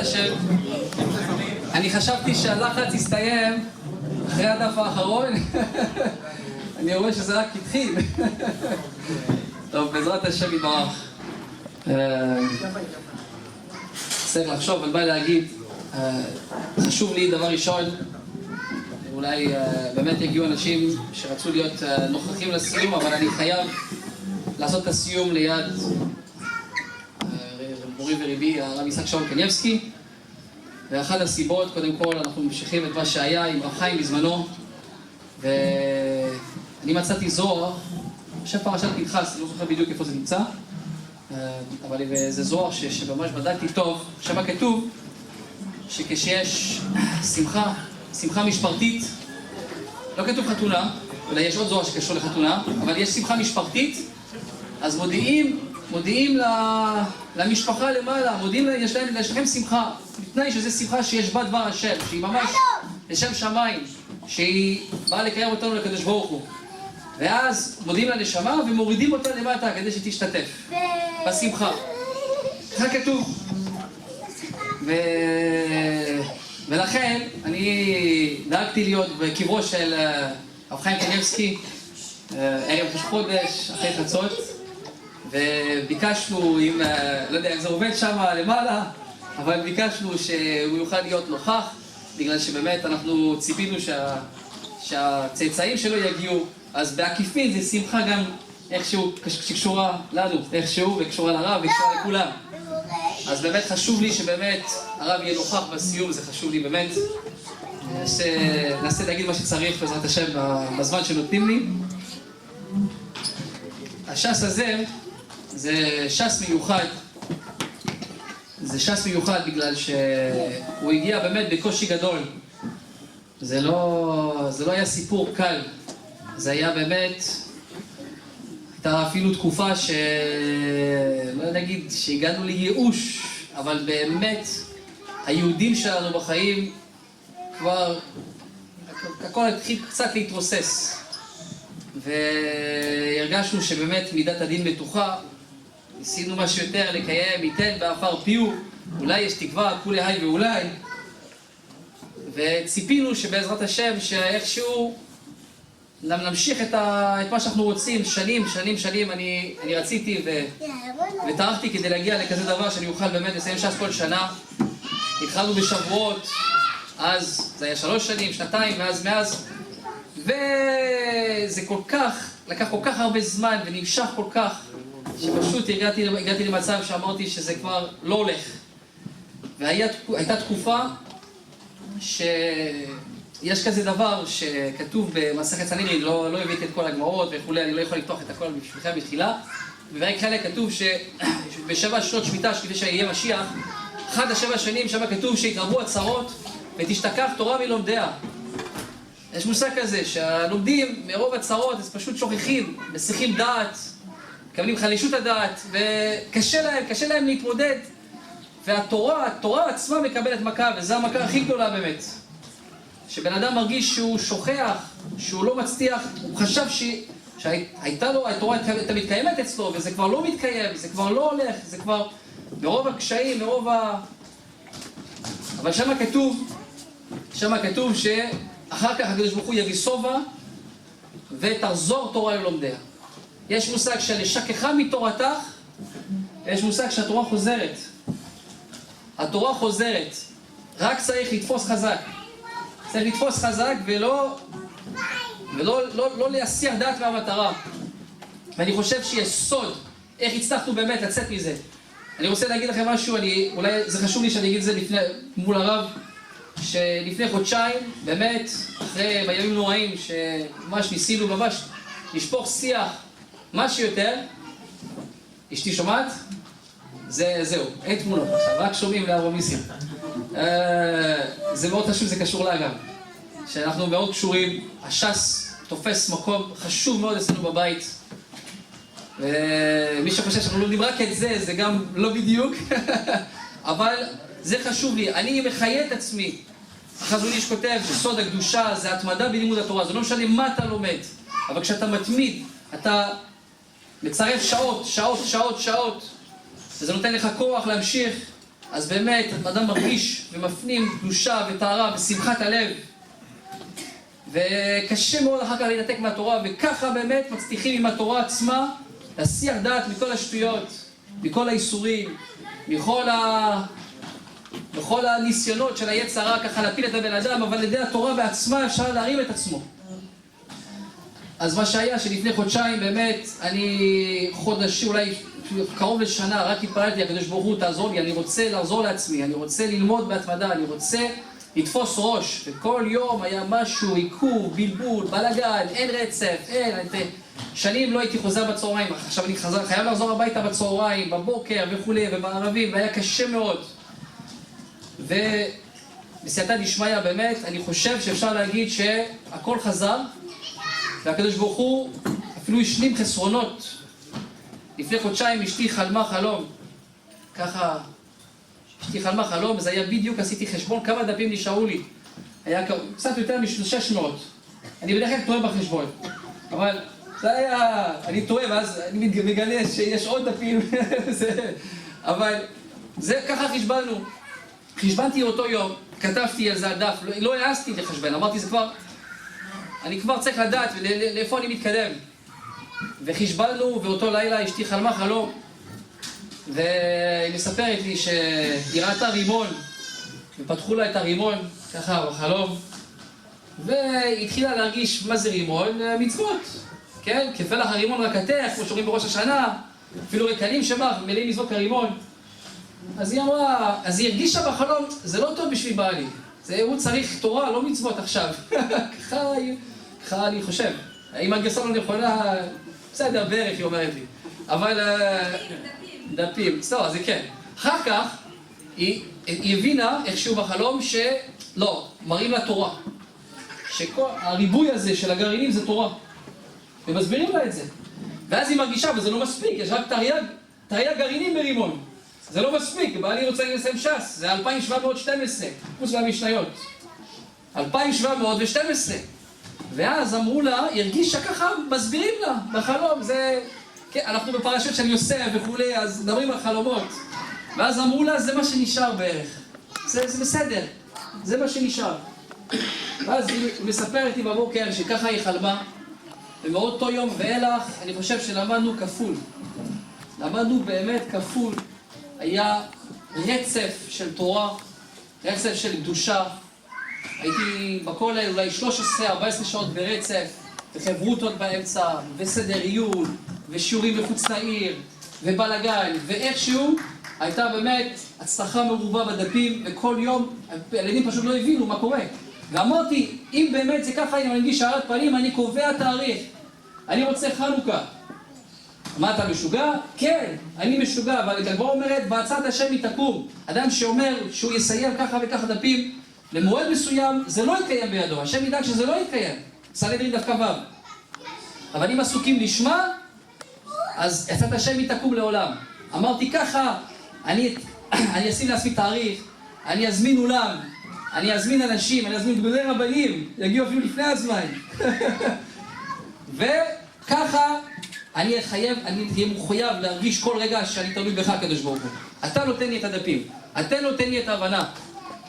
השם. אני חשבתי שהלחץ יסתיים אחרי הדף האחרון. אני רואה שזה רק התחיל. טוב, בעזרת השם יתברך. צריך לחשוב, אבל בא להגיד, חשוב לי דבר ראשון, אולי באמת יגיעו אנשים שרצו להיות נוכחים לסיום, אבל אני חייב לעשות את הסיום ליד שהביא הרב יצחק שאול קניבסקי. ואחת הסיבות, קודם כל, אנחנו ממשיכים את מה שהיה עם רב חיים בזמנו. ואני מצאתי זוהר, עכשיו פרשת פנחס, אני לא זוכר בדיוק איפה זה נמצא. אבל זה זוהר שממש בדקתי טוב. שם כתוב שכשיש שמחה משפחתית, לא כתוב חתונה, אולי יש עוד זוהר שקשור לחתונה, אבל יש שמחה משפחתית, אז מודיעים למשפחה למעלה, מודיעים להם, יש לכם שמחה, בתנאי שזה שמחה שיש בה דבר השם, שהיא ממש לשם שמיים, שהיא באה לקיים אותנו לקדוש ברוך הוא. ואז מודיעים לנשמה ומורידים אותה למטה כדי שתשתתף בשמחה. ככה כתוב. ולכן אני דאגתי להיות בקברו של רב חיים קניבסקי ערב ראש חודש, אחרי חצות, וביקשנו, לא יודע אם זה עובד שם למעלה, אבל ביקשנו שהוא יוכל להיות נוכח, בגלל שבאמת אנחנו ציפינו שהצאצאים שלו יגיעו, אז בעקיפין זה שמחה גם איכשהו שקשורה לנו, איכשהו, וקשורה לרב, וקשורה לכולם. אז באמת חשוב לי שבאמת הרב יהיה נוכח בסיום, זה חשוב לי באמת. ננסה להגיד מה שצריך בעזרת השם בזמן שנותנים לי. הש"ס הזה זה ש"ס מיוחד. זה ש"ס מיוחד בגלל שהוא הגיע באמת בקושי גדול. זה לא היה סיפור קל. זה היה באמת, הייתה אפילו תקופה לא נגיד שהגענו לייאוש, אבל באמת היהודים שלנו בחיים כבר הכל התחיל קצת להתרוסס, והרגשנו שבאמת מידת הדין בטוחה. ניסינו מה שיותר לקיים, ייתן בעפר פיהו, אולי יש תקווה, כולי היי ואולי, וציפינו שבעזרת השם שאיכשהו נמשיך את מה שאנחנו רוצים. שנים אני רציתי וטרחתי כדי להגיע לכזה דבר שאני אוכל באמת לסיים ש"ס כל שנה. התחלנו בשבועות, אז זה היה 3 שנים, 2 מאז, וזה לקח כל כך הרבה זמן ונמשך כל כך, שפשוט הגעתי למצב שאמרתי שזה כבר לא הולך. והייתה תקופה יש כזה דבר שכתוב במסכת סנהדרין, לא הבאתי את כל הגמרות וכולי, אני לא יכול לפתוח את הכל בשבילכם בתחילה. ובפרק חלק כתוב שבשבע שנות שמיטה, כדי שיהיה משיח, 1 7 שנים, שם כתוב שהתרבו הצרות ותשתכח תורה מלומדיה. יש מושג כזה שהלומדים מרוב הצרות אז פשוט שוכחים, מסיחים דעת, מקבלים חלישות הדעת, וקשה להם להתמודד. והתורה עצמה מקבלת מכה, וזו המכה הכי גדולה באמת. שבן אדם מרגיש שהוא שוכח, שהוא לא מצליח, הוא חשב שהייתה לו, התורה הייתה מתקיימת אצלו, וזה כבר לא מתקיים, זה כבר לא הולך, זה כבר מרוב הקשיים, אבל שם כתוב שאחר כך הקדוש ברוך הוא יביא שובע ותחזור תורה ללומדיה. יש מושג של לשכחה מתורתך, יש מושג שהתורה חוזרת. התורה חוזרת, רק צריך לתפוס חזק. צריך לתפוס חזק ולא להסיח דעת מהמטרה. ואני חושב שיש סוד איך הצלחנו באמת לצאת מזה. אני רוצה להגיד לכם משהו, אולי זה חשוב לי שאני אגיד את זה מול הרב, שלפני חודשיים, באמת, אחרי בימים נוראים, שממש ניסינו לשפוך שיח מה שיותר, אשתי שומעת? זהו, אין תמונות עכשיו, רק שומעים לארומיסים. זה מאוד חשוב, זה קשור לה גם. שאנחנו מאוד קשורים, הש"ס תופס מקום חשוב מאוד אצלנו בבית. ומי שחושב שאנחנו לומדים רק את זה, זה גם לא בדיוק. אבל זה חשוב לי, אני מחיה את עצמי. החזון איש כותב שסוד הקדושה זה התמדה בלימוד התורה, זה לא משנה מה אתה לומד. אבל כשאתה מתמיד, אתה מצרף שעות, וזה נותן לך כוח להמשיך, אז באמת, אדם מרגיש ומפנים קדושה וטהרה ושמחת הלב. וקשה מאוד אחר כך להתנתק מהתורה, וככה באמת מצליחים עם התורה עצמה להסיח דעת מכל השטויות, מכל האיסורים, מכל הניסיונות של היצר הרע ככה להפיל את הבן אדם, אבל על ידי התורה בעצמה אפשר להרים את עצמו. אז מה שהיה שלפני חודשיים באמת, אני חודש, אולי קרוב לשנה, רק התפללתי, הקדוש ברוך הוא תעזור לי, אני רוצה לעזור לעצמי, אני רוצה ללמוד בהתמדה, אני רוצה לתפוס ראש, וכל יום היה משהו, עיכוב, בלבול, בלגן, אין רצף, אין, שנים לא הייתי חוזר בצהריים, עכשיו אני חייב לחזור הביתה בצהריים, בבוקר וכולי, ובערבים, והיה קשה מאוד. ובסייעתא דשמיא באמת, אני חושב שאפשר להגיד שהכל חזר, והקדוש ברוך הוא אפילו השלים חסרונות. לפני חודשיים אשתי חלמה חלום, ככה, אשתי חלמה חלום, וזה היה בדיוק, עשיתי חשבון כמה דפים נשארו לי. היה קצת יותר מ-600. אני בדרך כלל טועה בחשבון, אבל זה היה, אני טועה ואז אני מגלה שיש עוד דפים, אבל זה ככה חשבנו. חשבנתי אותו יום, כתבתי על זה הדף, לא העזתי לחשבן, אמרתי זה כבר, אני כבר צריך לדעת לאיפה אני מתקדם. וחשבנו, ואותו לילה אשתי חלמה חלום, והיא מספרת לי שהיא ראתה רימון, ופתחו לה את הרימון, ככה בחלום, והיא התחילה להרגיש מה זה רימון, מצוות, כן? כפלח הרימון רקתך, כמו שאומרים בראש השנה, אפילו רקנים שבך, מלאים מצוות כרימון. אז היא אמרה, אז היא הרגישה בחלום, זה לא טוב בשביל בעלי, הוא צריך תורה, לא מצוות עכשיו. ככה אני חושב. אם הגרסה לא נכונה, בסדר, בערך היא אומרת לי. אבל דפים, לא, זה כן. אחר כך היא הבינה איכשהו בחלום שלא, מראים לה תורה. שהריבוי הזה של הגרעינים זה תורה. ומסבירים לה את זה. ואז היא מרגישה, וזה לא מספיק, יש רק תרי"ג גרעינים ברימון. זה לא מספיק, בעלי רוצה לסיים ש"ס, זה 2712, חוץ מהמשניות. 2712. ואז אמרו לה, היא הרגישה ככה, מסבירים לה בחלום, זה... כן, אנחנו בפרשות של יוסף וכולי, אז מדברים על חלומות. ואז אמרו לה, זה מה שנשאר בערך. זה בסדר, זה מה שנשאר. ואז היא מספרת לי בבוקר שככה היא חלמה, ומאותו יום ואילך, אני חושב שלמדנו כפול. למדנו באמת כפול. היה רצף של תורה, רצף של קדושה. הייתי בכולל אולי 13-14 שעות ברצף, וחברותות באמצע, וסדר עיון, ושיעורים מחוץ לעיר, ובלגן, ואיכשהו הייתה באמת הצלחה מרובה בדפים, וכל יום הילדים פשוט לא הבינו מה קורה. ואמרתי, אם באמת זה ככה, אם אני מגיש שערת פנים, אני קובע תאריך. אני רוצה חנוכה. מה, אתה משוגע? כן, אני משוגע, אבל הגמרא אומרת, בעצת השם היא תקום. אדם שאומר שהוא יסיים ככה וככה דפים, למועד מסוים, זה לא יתקיים בידו. השם ידאג שזה לא יתקיים. סנהדרין דף כ"ו. אבל אם עסוקים לשמה, אז בעצת השם היא תקום לעולם. אמרתי ככה, אני אשים לעצמי תאריך, אני אזמין אולם, אני אזמין אנשים, אני אזמין גדולי רבנים, יגיעו אפילו לפני הזמן. וככה אני אהיה מחויב להרגיש כל רגע שאני תלוי בך, הקדוש ברוך הוא. אתה נותן לי את הדפים, אתה נותן לי את ההבנה.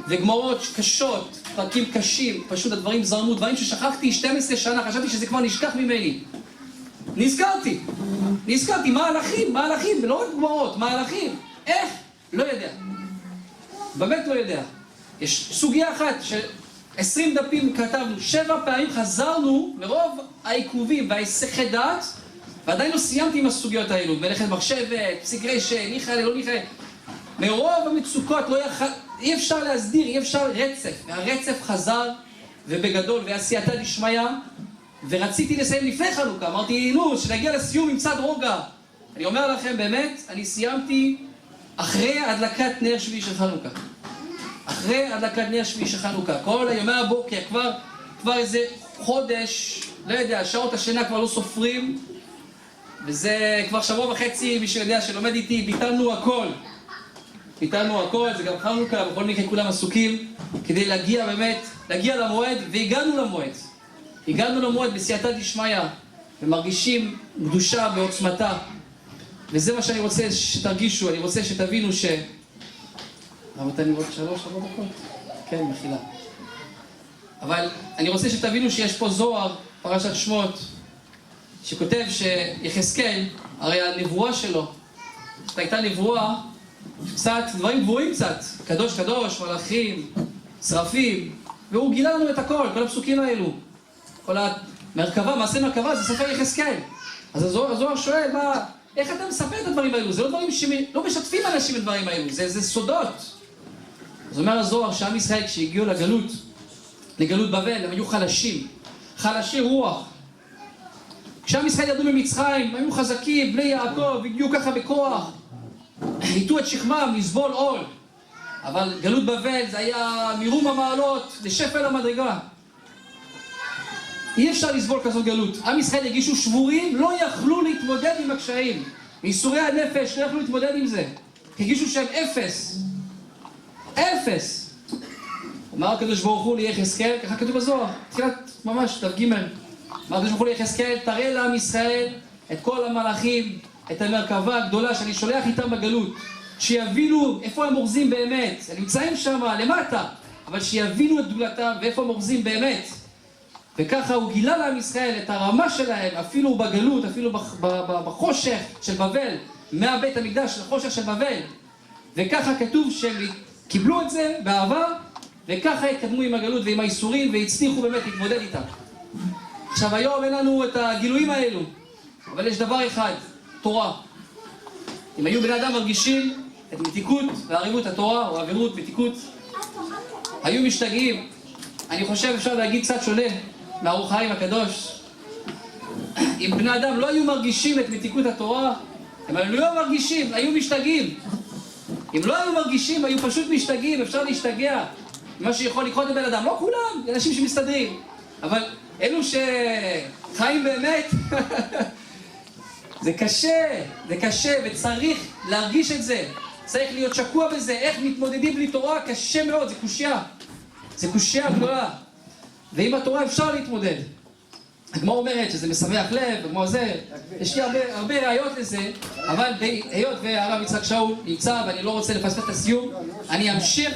וגמרות קשות, פרקים קשים, פשוט הדברים זרמו, דברים ששכחתי 12 שנה, חשבתי שזה כבר נשכח ממני. נזכרתי, מהלכים, ולא רק גמרות, מהלכים. איך? לא יודע. באמת לא יודע. יש סוגיה אחת ש20 דפים כתבנו, 7 פעמים חזרנו מרוב העיכובים וההיסחי דעת, ועדיין לא סיימתי עם הסוגיות האלו. מלאכת מחשבת, פסיק רשת, ניחא, לא ניחא. מרוב המצוקות אי אפשר להסדיר, אי אפשר רצף. והרצף חזר, ובגדול, ועשייתא דשמיא, ורציתי לסיים לפני חנוכה. אמרתי, שנגיע לסיום עם צד רוגע. אני אומר לכם, באמת, אני סיימתי אחרי הדלקת נר שביעי של חנוכה. אחרי הדלקת נר שביעי של חנוכה. כל יומי הבוקר, כבר איזה חודש, לא יודע, שעות השינה כבר לא סופרים, וזה כבר שבוע וחצי, מי שיודע שלומד איתי, ביטלנו הכל, זה גם חנוכה, בכל מקרה כולם עסוקים, כדי להגיע באמת, להגיע למועד, והגענו למועד בסייעתא דשמיא, ומרגישים קדושה בעוצמתה, וזה מה שאני רוצה שתרגישו, אני רוצה שתבינו למה אתה נראות 3-4 דקות? כן, מחילה. אבל אני רוצה שתבינו שיש פה זוהר, פרשת שמות, שכותב שיחזקאל, הרי הנבואה שלו, הייתה נבואה, קצת, דברים גבוהים קצת, קדוש קדוש, מלאכים, שרפים, והוא גילה לנו את הכל, כל הפסוקים האלו. כל המרכבה, מעשה מרכבה, זה ספר יחזקאל. אז הזוהר שואל, איך אתה מספר את הדברים האלו? זה לא דברים שלא משתפים אנשים בדברים האלו, זה סודות. אז אומר הזוהר שעם ישראל כשהגיעו לגלות בבל, הם היו חלשים, חלשי רוח. כשעם ישראל ירדו ממצרים, הם היו חזקים, בני יעקב, הגיעו ככה בכוח, היטו את שכמם, לסבול עול. אבל גלות בבל זה היה מרום המעלות לשפל המדרגה. אי אפשר לסבול כזאת גלות. עם ישראל הרגישו שבורים, לא יכלו להתמודד עם הקשיים. מייסורי הנפש לא יכלו להתמודד עם זה. הרגישו שהם אפס. אפס. אמר הקדוש ברוך הוא ליחזקאל, ככה כתוב בזוהר, תחילת ממש, דף ג'. אמר הקדוש ברוך הוא ליחזקאל, תראה לעם ישראל את כל המלאכים, את המרכבה הגדולה שאני שולח איתם בגלות. שיבינו איפה הם אורזים באמת. הם נמצאים שם למטה, אבל שיבינו את גדולתם ואיפה הם אורזים באמת. וככה הוא גילה לעם ישראל את הרמה שלהם, אפילו בגלות, אפילו בחושך של בבל, מהבית המקדש לחושך של בבל. וככה כתוב שהם קיבלו את זה באהבה, וככה התקדמו עם הגלות ועם האיסורים, והצליחו באמת להתמודד איתם. עכשיו היום אין לנו את הגילויים האלו, אבל יש דבר אחד, תורה. אם היו בני אדם מרגישים את מתיקות ועריבות התורה, או עבירות, מתיקות, היו משתגעים. אני חושב אפשר להגיד קצת שונה מהאור חיים הקדוש. אם בני אדם לא היו מרגישים את מתיקות התורה, הם לא מרגישים, היו משתגעים. אם לא היו מרגישים, היו פשוט משתגעים, אפשר להשתגע. מה שיכול לקרות לבן אדם, לא כולם, אנשים שמסתדרים. אבל אלו שחיים באמת, זה קשה, וצריך להרגיש את זה. צריך להיות שקוע בזה, איך מתמודדים בלי תורה, קשה מאוד, זה קושיה גדולה. ועם התורה אפשר להתמודד. הגמרא אומרת שזה משמח לב, כמו זה, יש לי הרבה ראיות לזה, אבל היות והרב יצחק שאול נמצא ואני לא רוצה לפספס את הסיום, אני אמשיך.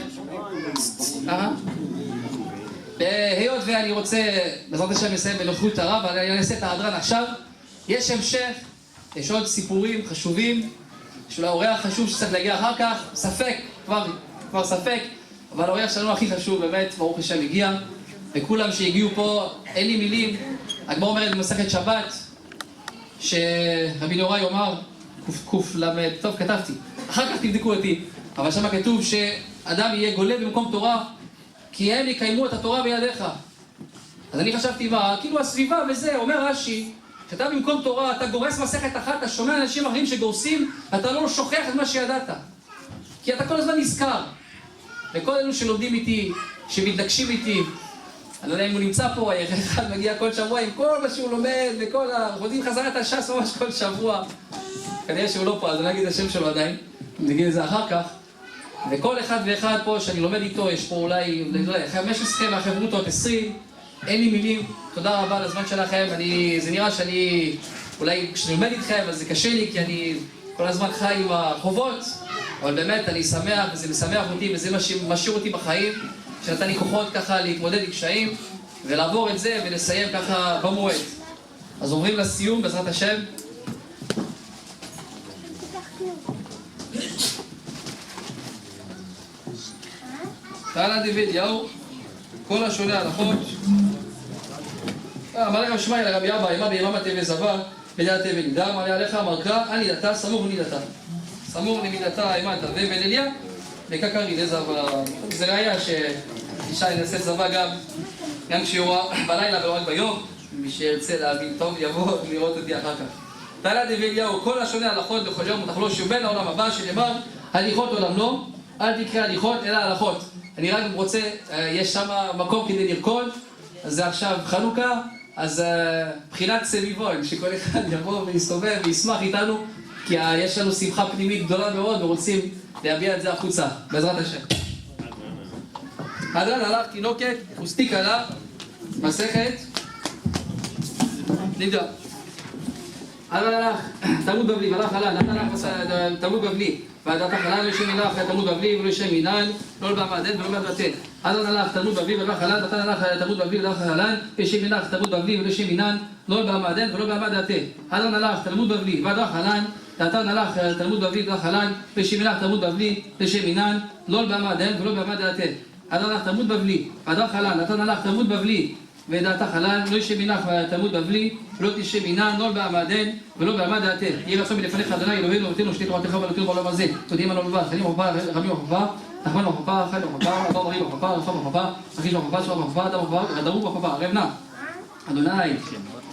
היות ואני רוצה, בעזרת השם מסיים בנוכחות הרב, אבל אני אעשה את ההדרן עכשיו. יש המשך, יש עוד סיפורים חשובים, יש אולי אורח חשוב שצריך להגיע אחר כך, ספק, כבר ספק, אבל האורח שלנו הכי חשוב באמת, ברוך השם הגיע, וכולם שהגיעו פה, אין לי מילים. הגמרא אומרת במסכת שבת, שרבי נורא יאמר, קל"ד, טוב כתבתי, אחר כך תבדקו אותי, אבל שם כתוב שאדם יהיה גולה במקום תורה, כי הם יקיימו את התורה בידיך. אז אני חשבתי מה, כאילו הסביבה וזה, אומר רש"י, כשאתה במקום תורה, אתה גורס מסכת אחת, אתה שומע אנשים אחרים שגורסים, ואתה לא שוכח את מה שידעת. כי אתה כל הזמן נזכר. וכל אלו שלומדים איתי, שמתנגשים איתי, אני לא יודע אם הוא נמצא פה, אחד מגיע כל שבוע עם כל מה שהוא לומד, חוזרים חזרה את הש"ס ממש כל שבוע. כנראה שהוא לא פה, אז אני לא אגיד את השם שלו עדיין, נגיד את זה אחר כך. וכל אחד ואחד פה שאני לומד איתו, יש פה אולי, לא יודע, 15 מהחברותות, 20, אין לי מילים, תודה רבה על הזמן שלכם. זה נראה שאני, אולי כשאני לומד איתכם, אז זה קשה לי, כי אני כל הזמן חי עם החובות, אבל באמת אני שמח, וזה משמח אותי, וזה מה שמשאיר אותי בחיים, שנתן לי כוחות ככה להתמודד עם קשיים, ולעבור את זה ולסיים ככה במועד. אז עוברים לסיום, בעזרת השם. תעלה דוד יאו, כל השונה הלכות. אמר לכם שמע אל רבי אבא, אימה ביממה תבא זבה, בדעת תבא נידה, מעלה עליך אמרך, על נידתה, סמוך לנידתה. סמוך לנידתה, אימה תבא בליליה, וככה נידה זבה. זה ראיה שאישה ינסה זבה גם כשהוא בלילה ולא רק ביום. מי שירצה להבין טוב יבוא לראות אותי אחר כך. תעלה דוד יאו, כל השונה הלכות בכל יום ותחלוש שבין העולם הבא, שנאמר, הליכות עולם לא, אל תקרא הליכות אלא הלכות. אני רק רוצה, יש שם מקום כדי לרקוד, אז זה עכשיו חנוכה, אז בחינת סביבון, שכל אחד יבוא ויסתובב וישמח איתנו, כי יש לנו שמחה פנימית גדולה מאוד ורוצים להביע את זה החוצה, בעזרת השם. הדרן הלך תינוקת, וסטיק עלה, מסכת, נבדל. הדרן הלך, תלמוד בבלי, והלך עלה, נתן לך תלמוד בבלי. ועדת החלל לשם מנח תלמוד בבלי ולא לשם מינן, לא לבעמדן ולא לבעמדן. הדרן הלך תלמוד בבלי ולא חלל, נתן הלך תלמוד בבלי ולא חלל, לשם מנח תלמוד בבלי ולא לשם מינן, לא לבעמדן ולא לבעמדן. הדרן הלך תלמוד בבלי ולא חלל, נתן הלך תלמוד בבלי ולא חלל, לשם מנח תלמוד בבלי לשם מינן, לא לבעמדן ולא לבעמדן. הדרן הלך תלמוד בבלי ולא חלל, נתן הלך תלמוד בבלי ודעתה חלל, לא ישב מנך תלמוד בבלי, לא תשב מנה, נול בעמדן, ולא בעמד דעתך. יהי רצון מלפניך אדוני אלוהינו, ותנו שתי תורתך ולתנו בעולם הזה. תודיעים עליו לבד, חנים בחופה, רבים בחופה, נחמן בחופה, חי בחופה, אבר בריא בחופה, רפא בחופה, אחיש בחופה, שואב בחופה, אדם בחופה, ודרו בחופה, רב נא. אדוני,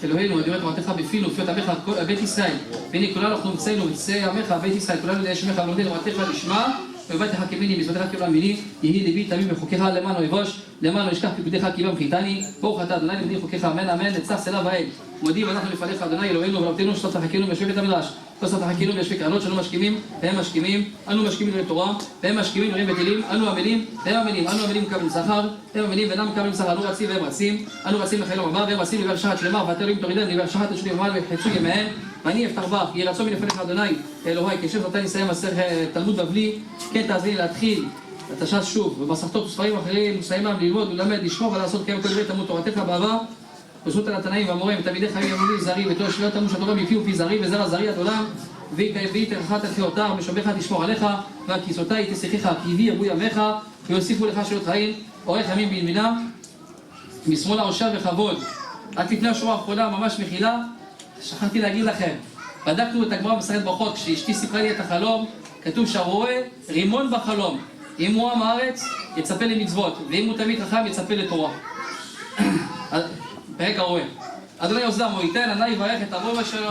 אלוהינו, אדירי תורתך בפינו, ופיות עמך בית ישראל. והנה כולנו אנחנו נמצאנו ותצא עמך בית ישראל, כולנו לידי שמך ולומדי תורתך לשמה. ובאתי כמיני, מצוותיך כעולם מיני, יהי ליבי תמים בחוקיך למען לא יבוש, למען לא ישכח פקודיך כי בם חייתני, ברוך אתה אדוני לימדי חוקיך, אמן אמן, נצח סלע ואל. ומודים ואנחנו לפניך אדוני אלוהינו ולמדנו שלא תחכינו ויושבי בית המדרש. לא תחכינו ויושבי קרנות שאנו משכימים והם משכימים, אנו משכימים דברי תורה, והם משכימים דברים בטלים, אנו עמלים והם עמלים, אנו עמלים מקבלים שכר, הם עמלים ואינם מקבלים שכר, אנו רצים והם רצים, אנו רצים לחיל המאמר והם רצים לבעל שחת שלמה, ואתה אלוהים תורידם לבעל שחת תשלים ומעל וחצו ימיהם, ואני אפתח בך, יהי רצון מלפניך אדוני אלוהי, כשם נתן נסיים תלמוד בבלי, כן תעזרי להתחיל התש"ס שוב, ובמסכתות וספרים אחרים, נסיימם ללמוד וללמד, לשמור ולעשות קיים כל דברי תלמוד תורתך בעבר, ברשות התנאים והמורים, ותלמידי חיים ימולי זרי, ותורה שלא תמוש התורה מפיו פי זרי, וזרע זרי עד עולם, והיא תרחת תחיותיו, משובך תשמור עליך, והכיסותי תשיחיך, כי הביא ירבו ימיך, ויוסיפו לך שנות חיים, אורך ימים בימינה, משמאל עושר וכבוד. עד לפני השורה האחרונה, ממש מחילה, שכחתי להגיד לכם, בדקנו את הגמרא במסכת ברכות, כשאשתי סיפרה לי את החלום, כתוב שהרואה רימון בחלום. אם הוא עם הארץ, יצפה למצוות, ואם הוא תמיד חכם, יצפה לתורה. פרק הרואה. אדוני עוזם, הוא ייתן, ענה יברך את הרובע שלו.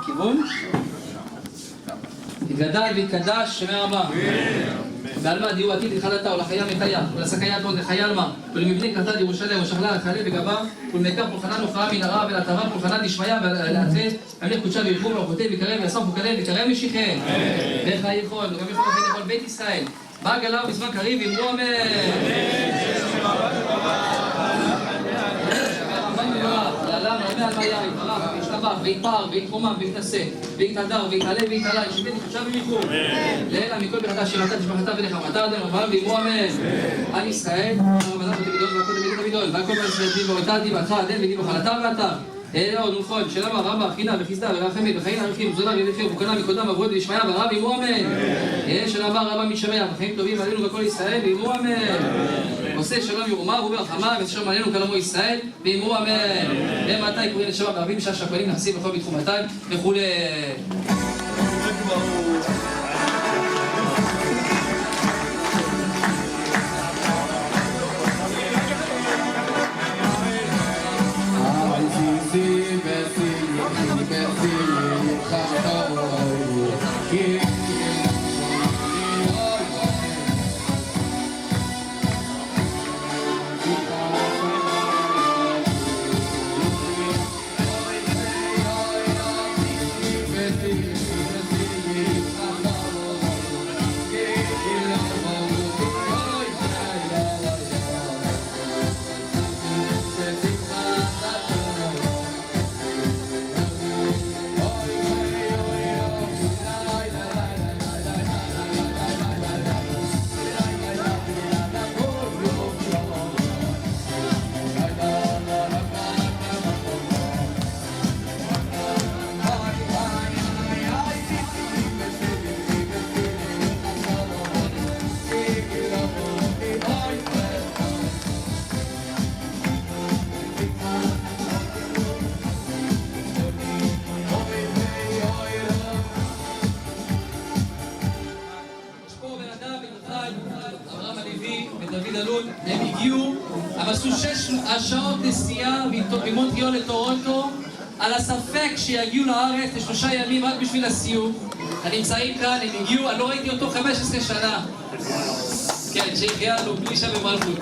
כיוון? יתגדל ויתקדש שמי רבה. ועלמה דיו עתיד לחלתה ולחיה מתיה, ולסקיה עוד לחיה עלמה, ולמבני כתד ירושלים ושכלה לחלה בגבה, ולמקר פולחנה נופעה מנהרה ולעטרה פולחנה דשמיה ולעטרת, המלך קודשה וירחו ולחותי ויקרב ויסף וכלל ויקרב משיכם. ואיך יכול, וגם יכול בית ישראל. בא גלה בזמן קריב אמרו אמן. לעולם רבי הלוויה יתברך וישתבח ויתפאר ויתרומם ויתנשא ויתהדר ויתעלה ויתעלה ישתן יחשב ומיחור לאלה מכל ברכתה שירתה תשבחתה ונחמתה עד אברהם ואמרו אמן. על ישראל הרמדאן ותמידון והכל תמיד תמידון והכל בישראל דין ואותה דיבתך עדן ודין וחלתה ואתה אלו נוכל שלמה רבה חינה וחיסדה ורחמת וחיים ערכים וזונה וידחיר ובוקנה מקודם עבוד וישמעיה והרב אמרו אמן. שלמה רבה משמע וחיים טובים עלינו בכל ישראל ואמרו אמן. עושה שלום ירומה וברחמה ושלום עלינו כלמו ישראל ואמרו אמן. למתי קוראים לשלום ברבים שעה שקולים נחסים בכל בתחומתיים וכולי. הם הגיעו, אבל עשו 6 שעות נסיעה ממונטריאול לטורונטו על הספק שיגיעו לארץ ל3 ימים רק בשביל הסיום. הנמצאים כאן, הם הגיעו, אני לא ראיתי אותו 15 שנה. כן, שהגיע לו בלי שם במלכות.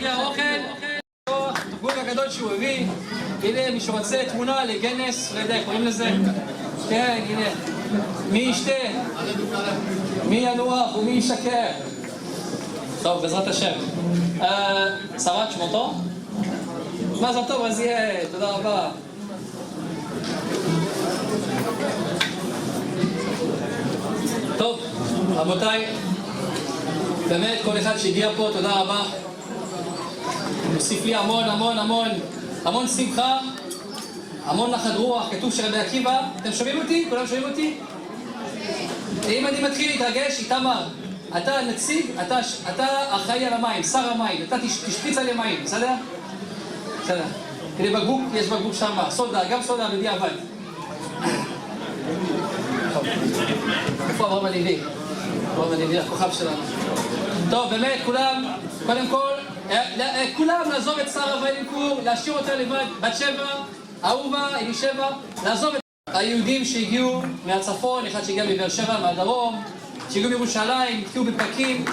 הגיע האוכל. התרגול הגדול שהוא הביא. הנה, מי שרוצה תמונה לגנס, לא יודע, קוראים לזה? כן, הנה. מי ישתה? מי ינוח ומי ישקר? טוב, בעזרת השם. שרת שמותו? מה זה טוב, אז יהיה, תודה רבה. טוב, רבותיי, באמת כל אחד שהגיע פה, תודה רבה. מוסיף לי המון שמחה, המון נחת רוח. כתוב שרבי עקיבא, אתם שומעים אותי? כולם שומעים אותי? אם אני מתחיל להתרגש, איתמר, אתה נציג, אתה אחראי על המים, שר המים, אתה תשפיץ על המים, בסדר? בסדר. הנה בקבוק, יש בקבוק שם, סודה, גם סודה בדיעבד. איפה אברהם הלוי? אברהם הלוי, הכוכב שלנו. טוב, באמת, כולם, קודם כל, כולם לעזוב את שרה ואלינקור, להשאיר אותה לבד, בת שבע, אהובה, אלישבע, לעזוב את היהודים שהגיעו מהצפון, אחד שהגיע מבאר שבע, מהדרום, שהגיעו מירושלים, התקיעו בפקקים,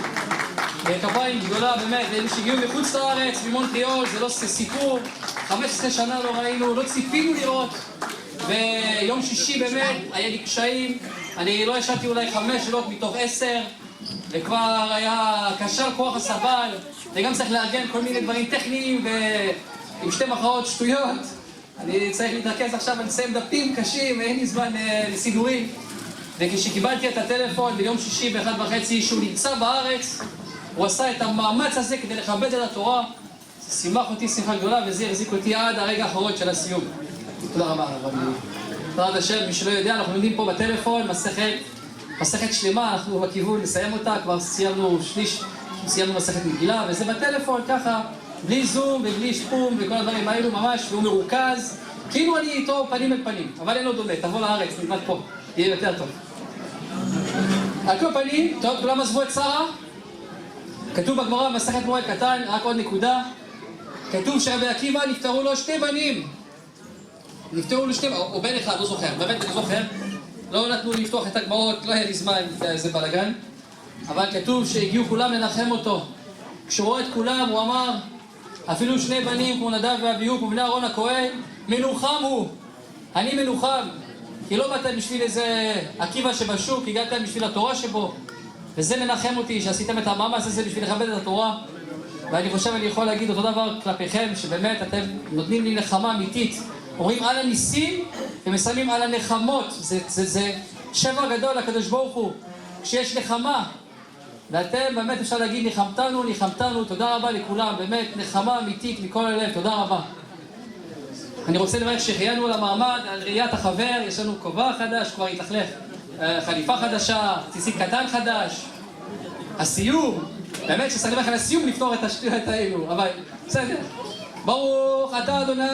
כפיים גדולה, באמת, אלו שהגיעו מחוץ לארץ, ממונטריאול, זה לא סיפור, 15 שנה לא ראינו, לא ציפינו לראות, ויום שישי באמת, היה לי קשיים, אני לא ישבתי אולי 5 לילות מתוך 10, וכבר היה קשה כוח הסבל, וגם צריך לארגן כל מיני דברים טכניים, ועם 2 מחאות שטויות, אני צריך להתרכז עכשיו, אני אסיים דפים קשים, ואין לי זמן לסידורים. וכשקיבלתי את הטלפון ביום שישי ב1:30 שהוא נמצא בארץ, הוא עשה את המאמץ הזה כדי לכבד את התורה. זה שימח אותי שמחה גדולה, וזה החזיק אותי עד הרגע האחרון של הסיום. תודה רבה, רבי. תודה השם, מי שלא יודע, אנחנו לומדים פה בטלפון, מסכת שלמה, אנחנו בכיוון לסיים אותה, כבר סיימנו סיימנו מסכת מגילה, וזה בטלפון ככה, בלי זום ובלי שפום וכל הדברים האלו ממש, והוא מרוכז, כאילו אני איתו פנים אל פנים, אבל אין לו דומה, תבוא לארץ, נלמד פה, יהיה יותר טוב. על כל פנים, טוב, כולם עזבו את שרה, כתוב בגמרא במסכת מועד קטן, רק עוד נקודה, כתוב שרבי עקיבא נפטרו לו 2 בנים, נפטרו לו 2, או בן אחד, לא זוכר, באמת אני זוכר, לא נתנו לי לפתוח את הגמרות, לא היה לי זמן, זה בלגן, אבל כתוב שהגיעו כולם לנחם אותו. כשהוא רואה את כולם, הוא אמר, אפילו 2 בנים כמו נדב ואביהוא, כמו בני אהרון הכהן, מנוחם הוא, אני מנוחם. כי לא באתם בשביל איזה עקיבא שבשוק, הגעתם בשביל התורה שבו. וזה מנחם אותי, שעשיתם את המאמץ הזה בשביל לכבד את התורה. ואני חושב, אני יכול להגיד אותו דבר כלפיכם, שבאמת אתם נותנים לי נחמה אמיתית. אומרים על הניסים, ומסיימים על הנחמות. זה שבר גדול לקדוש ברוך הוא, כשיש נחמה. ואתם באמת אפשר להגיד, ניחמתנו, תודה רבה לכולם, באמת נחמה אמיתית מכל הלב, תודה רבה. אני רוצה לברך שהחיינו על המעמד, על ראיית החבר, יש לנו כובע חדש, כבר התלכלך, חליפה חדשה, ציצית קטן חדש, הסיום, באמת שצריך לברך על הסיום לפתור את השטויות האלו, אבל בסדר. ברוך אתה אדוני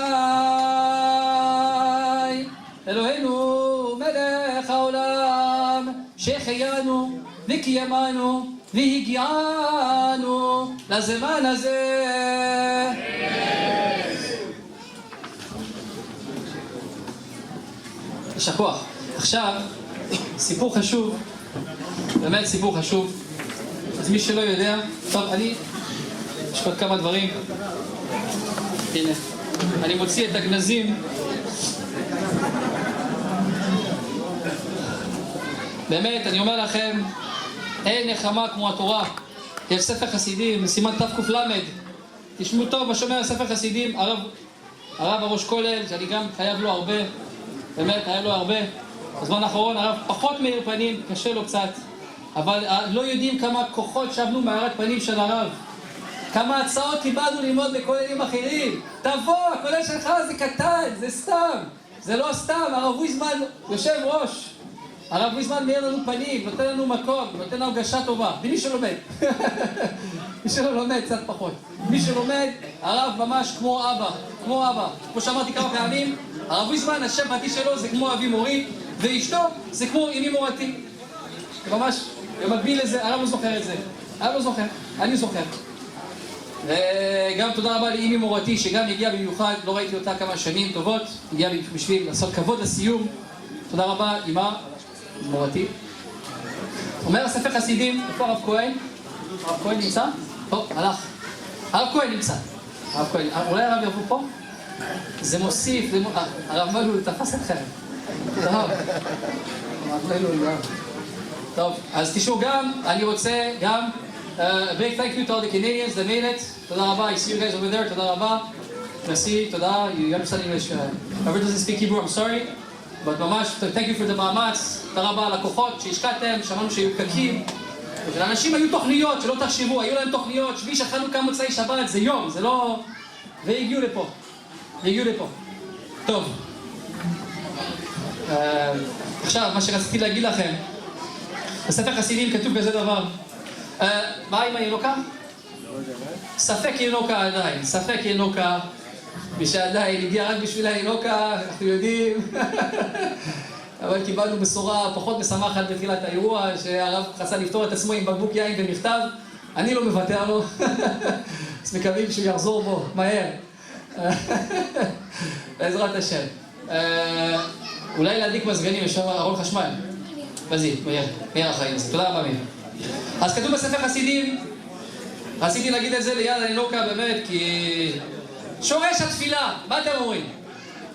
אלוהינו מלך העולם שהחיינו וקיימנו והגיענו לזמן הזה. יישר כוח. עכשיו, סיפור חשוב, באמת סיפור חשוב. אז מי שלא יודע, טוב, יש פה כמה דברים. הנה, אני מוציא את הגנזים. באמת, אני אומר לכם, אין נחמה כמו התורה. יש ספר חסידים, סימן תק"ל. תשמעו טוב, בשומר ספר חסידים, הרב הראש כולל, שאני גם חייב לו הרבה. באמת, היה לו הרבה. בזמן האחרון הרב פחות מאיר פנים, קשה לו קצת. אבל לא יודעים כמה כוחות שבנו מהארת פנים של הרב. כמה הצעות קיבלנו ללמוד בכוללים אחרים. תבוא, הכולל שלך זה קטן, זה סתם. זה לא סתם, הרב ויזמן יושב ראש. הרב ויזמן מאיר לנו פנים, נותן לנו מקום, נותן לנו הרגשה טובה. ומי שלומד. מי שלא לומד קצת פחות. מי שלומד, הרב ממש כמו אבא. כמו שאמרתי כמה פעמים, הרב ויזמן, השם פרטי שלו זה כמו אבי מורי, ואשתו זה כמו אמי מורתי. ממש, במקביל לזה, הרב לא זוכר את זה. הרב לא זוכר, אני זוכר. וגם תודה רבה לאמי מורתי, שגם הגיעה במיוחד, לא ראיתי אותה כמה שנים טובות, הגיעה בשביל לעשות כבוד לסיום. תודה רבה, אמא מורתי. אומר הספר חסידים, איפה הרב כהן? הרב כהן נמצא? הלך. הרב כהן נמצא. הרב כהן, אולי הרב יבוא פה? זה מוסיף, הרב מלול תפס אתכם. טוב, הרב מלול, טוב, אז תשמעו גם, אני רוצה גם, a big thank you to all the Canadians that made it. תודה רבה, I see you guys over there, תודה רבה. נשיא, תודה, you understand English. Whoever doesn't speak Hebrew, I'm sorry. but ממש, thank you for the מאמץ. תודה רבה על הכוחות שהשקעתם, שמענו שהיו פקקים. ולאנשים היו תוכניות, שלא תחשבו, היו להם תוכניות, שבי שחלנו כמה מוצאי שבת, זה יום, זה לא... והגיעו לפה. טוב. עכשיו, מה שרציתי להגיד לכם, בספר חסידים כתוב כזה דבר. מה עם הינוקה? ספק ינוקה עדיין, ספק ינוקה. מי שעדיין הגיע רק בשביל הינוקה, אנחנו יודעים. אבל קיבלנו בשורה פחות משמחת בתחילת האירוע, שהרב רצה לפתור את עצמו עם בקבוק יין ומכתב. אני לא מוותר לו, אז מקווים שהוא יחזור בו מהר. בעזרת השם. אולי להדליק מזגנים, יש שם ארון חשמל. בזי, מאיר החיים הזה. תודה רבה, מאיר. אז כתוב בספר חסידים, רציתי להגיד את זה ליד הינוקה באמת, כי... שורש התפילה, מה אתם אומרים?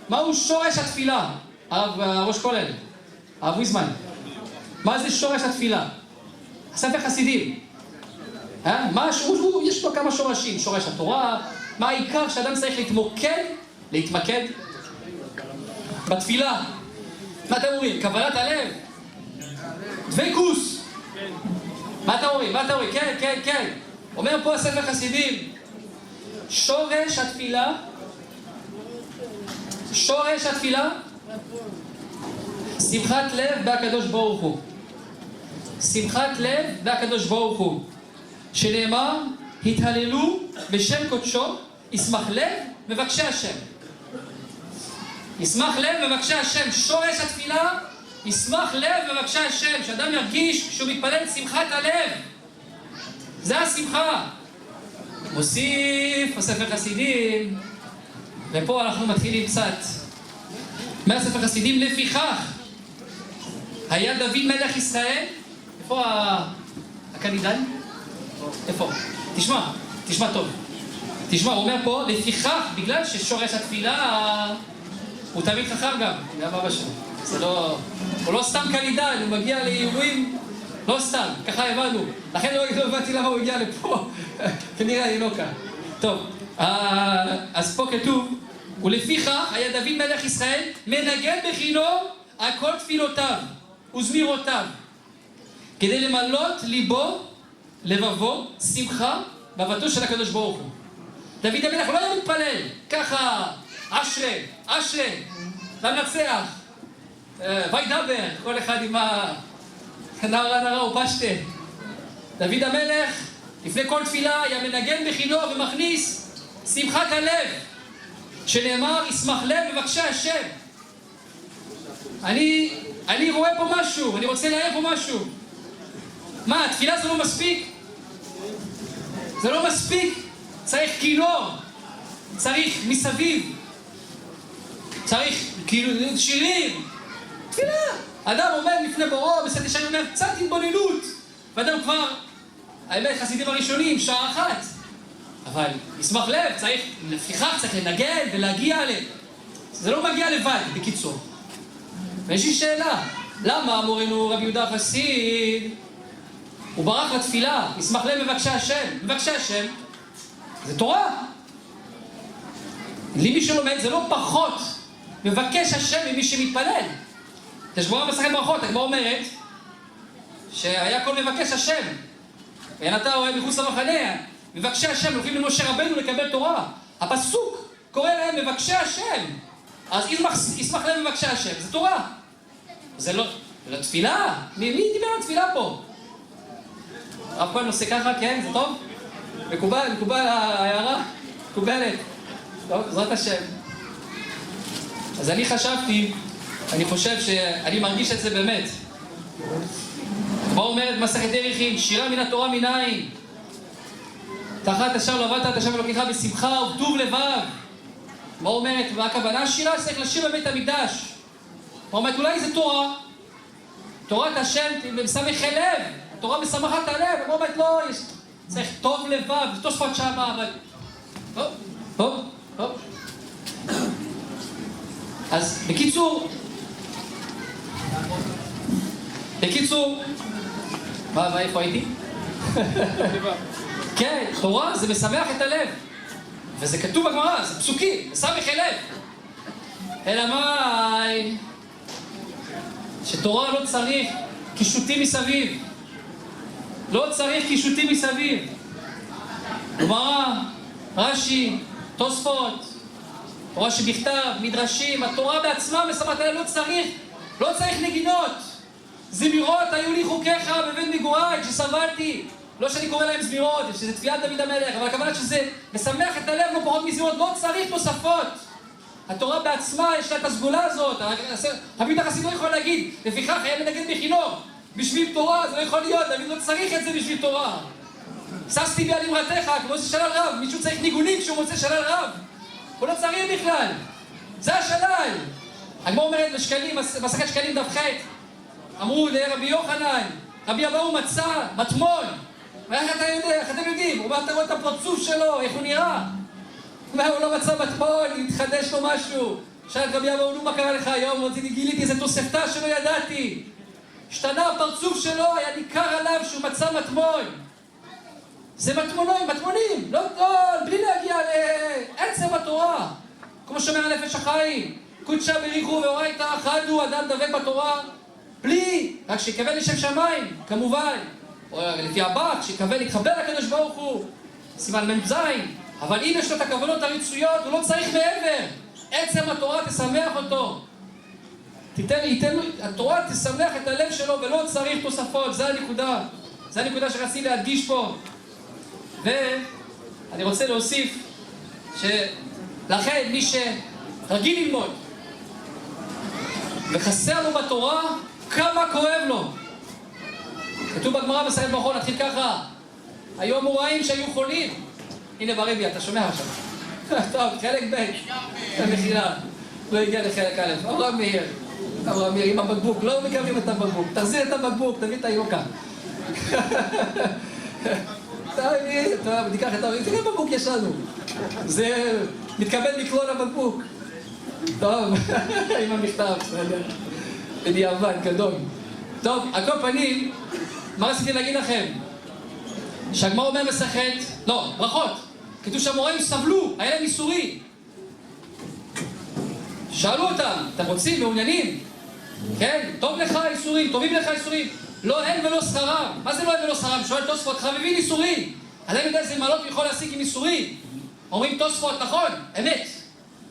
מהו שורש התפילה? ראש כולל, הרב ויזמן. מה זה שורש התפילה? הספר חסידים. יש לו כמה שורשים, שורש התורה. מה העיקר שאדם צריך להתמקד בתפילה? מה אתם אומרים? קבלת הלב? דבקוס? מה אתם אומרים? כן. אומר פה הספר חסידים, שורש התפילה, שמחת לב בהקדוש ברוך הוא. שמחת לב בהקדוש ברוך הוא. שנאמר, התהללו בשם קודשו, ישמח לב מבקשי השם. ישמח לב מבקשי השם. שורש התפילה, ישמח לב מבקשי השם. שאדם ירגיש שהוא מתפלל שמחת הלב. זה השמחה. מוסיף הספר חסידים, ופה אנחנו מתחילים קצת. מהספר חסידים, לפיכך היה דוד מלך ישראל. איפה הקנידן? איפה? תשמע טוב. תשמע, הוא אומר פה, לפיכך, בגלל ששורש התפילה הוא תמיד חכם גם אבא שלו. זה לא... הוא לא סתם קנידן, הוא מגיע לאירועים לא סתם, ככה הבנו. לכן לא הבנתי למה הוא הגיע לפה. כנראה ינוקה. טוב, אז פה כתוב, ולפיכך היה דוד מלך ישראל מנגן בחינו על כל תפילותיו וזמירותיו, כדי למלות לבבו, שמחה באהבתו של הקדוש ברוך הוא. דוד המלך לא היה מתפלל, ככה, אשרי, לנצח, וידבר, כל אחד עם נערה ופשטה. דוד המלך, לפני כל תפילה, היה מנגן בחינו ומכניס שמחת הלב, שנאמר, ישמח לב מבקשי השם. אני רואה פה משהו, אני רוצה להעיר פה משהו. מה, התפילה זה לא מספיק? זה לא מספיק. צריך כינור, צריך מסביב, צריך כאילו שירים, תפילה. אדם עומד לפני בוראו, בסדר שאני אומר, קצת התבוננות. ואדם כבר, האמת, חסידים הראשונים, שעה אחת. אבל ישמח לב, לפיכך צריך לנגן ולהגיע עליהם. זה לא מגיע לבד, בקיצור. ויש לי שאלה, למה מורנו רבי יהודה החסיד, הוא ברח לתפילה, ישמח לב מבקשי השם. מבקשי השם, זה תורה. למי שלומד זה לא פחות מבקש השם ממי שמתפלל. יש גמרא במסכת ברכות, הגמרא אומרת שהיה כל מבקש השם. ואין אתה רואה מחוץ למחנה, מבקשי השם, הולכים למשה רבנו לקבל תורה. הפסוק קורא להם מבקשי השם. אז ישמח לב מבקשי השם, זה תורה. זה לא תפילה. מי דיבר על תפילה פה? הרב כהן עושה ככה, כן? זה טוב? מקובל ההערה? מקובלת. טוב, בעזרת השם. אז אני חושב שאני מרגיש את זה באמת. מה אומרת מסכת ירחים? שירה מן התורה מנין? תחת אשר לא עבדת את השם אלוקיך בשמחה ובטוב לבב. מה אומרת? והכוונה שירה צריך לשיר בבית המקדש. מה אומרת? אולי זה תורה. תורת השם מסמך לב. התורה משמחת הלב. מה אומרת? לא, צריך טוב לבב, זה תוספות שמה, אבל... טוב. אז בקיצור, מה, איפה הייתי? כן, תורה זה משמח את הלב. וזה כתוב בגמרא, זה פסוקים, משמח הלב. אלא מאי? שתורה לא צריך קישוטים מסביב. לא צריך קישוטים מסביב. גמרא, רש"י, תוספות, תורה שבכתב, מדרשים, התורה בעצמה משמחת הלב, לא צריך נגינות. זמירות היו לי חוקיך בבית מגוריי כשסבלתי. לא שאני קורא להם זמירות, שזה תפיית דוד המלך, אבל הכוונה שזה משמח את הלב לא פחות מזמירות, לא צריך תוספות. התורה בעצמה יש לה את הסגולה הזאת. רבי החסיד לא יכול להגיד, לפיכך היה מנגד מכינור. בשביל תורה זה לא יכול להיות, דוד לא צריך את זה בשביל תורה. ששתי בי על אמרתך, כמו זה שלל רב, מישהו צריך ניגונים כשהוא מוצא שלל רב. הוא לא צריך בכלל. זה השלל. הגמרא אומרת בשקלים, מסכת שקלים דף ח', אמרו לרבי יוחנן, רבי אבאו מצא מטמון. ואיך אתה יודע, איך אתם יודעים? הוא אומר, אתה רואה את הפרצוף שלו, איך הוא נראה? הוא לא מצא מטמון, התחדש לו משהו. שאל רבי אבאו, מה קרה לך היום? גיליתי איזה תוספתה שלא ידעתי. השתנה הפרצוף שלו, היה ניכר עליו שהוא מצא מטמון. זה מטמונים, לא, בלי להגיע לעצם התורה. כמו שאומר הנפש החיים, קודשה בריחו ואורייתא חדו, אדם דבק בתורה, בלי, רק שיקבל לשם שמיים, כמובן, או לפי הבא, שיקבל להתחבר לקדוש ברוך הוא, סימן מ"ז, אבל אם יש לו את הכוונות הרצויות, הוא לא צריך מעבר. עצם התורה תשמח אותו. התורה תשמח את הלב שלו ולא צריך תוספות, זה הנקודה שרציתי להדגיש פה. ואני רוצה להוסיף שלכן מי שרגיל ללמוד וחסר לו בתורה, כמה כואב לו. כתוב בגמרא מסכת ברכות, נתחיל ככה, היו אמוראים שהיו חולים. הנה ברבי, אתה שומע עכשיו? טוב, חלק ב' המחילה לא הגיע לחלק א', אברהם מאיר עם הבקבוק, לא מקבלים את הבקבוק, תחזיר את הבקבוק, תביא את היוקה. טוב, ניקח את הבקבוק, תראה בקבוק יש לנו. זה מתכבד לקרוא לבקבוק. טוב, עם המכתב, בדיעבד, גדול. טוב, על כל פנים, מה רציתי להגיד לכם? שהגמרא אומר מסכת, לא, ברכות. כתוב שהמוראים סבלו, היה להם ייסורים. שאלו אותם, אתם רוצים, מעוניינים? כן, טוב לך ייסורים, טובים לך ייסורים. לא הם ולא שכרם. מה זה לא הם ולא שכרם? שואל תוספות, חביבין ייסורים. עליהם יודע איזה מעלות יכול להשיג עם ייסורים. אומרים תוספות, נכון, אמת.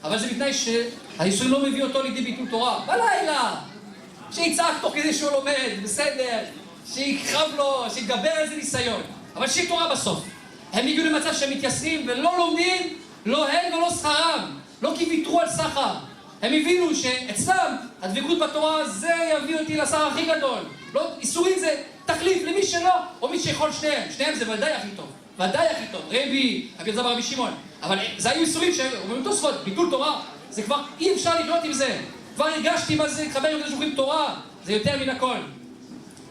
אבל זה בתנאי שהייסורים לא מביא אותו לידי ביטול תורה. בלילה, שיצעק תוך כדי שהוא לומד, בסדר, שיכאב לו, שיתגבר איזה ניסיון. אבל שיהיה תורה בסוף. הם הגיעו למצב שהם מתייסרים ולא לומדים, לא הם ולא שכרם. לא כי ויתרו על שכר. הם הבינו שאצלם הדבקות בתורה זה יביא אותי לשר הכי גדול. לא, איסורים זה תחליף למי שלא, או מי שיכול שניהם. שניהם זה ודאי הכי טוב. ודאי הכי טוב. רבי, אבי יצא ברבי שמעון. אבל זה היו איסורים שאומרים תוספות, ביטול תורה. זה כבר אי אפשר לחיות עם זה. כבר הרגשתי מה זה להתחבר עם זה שאומרים תורה. זה יותר מן הכל.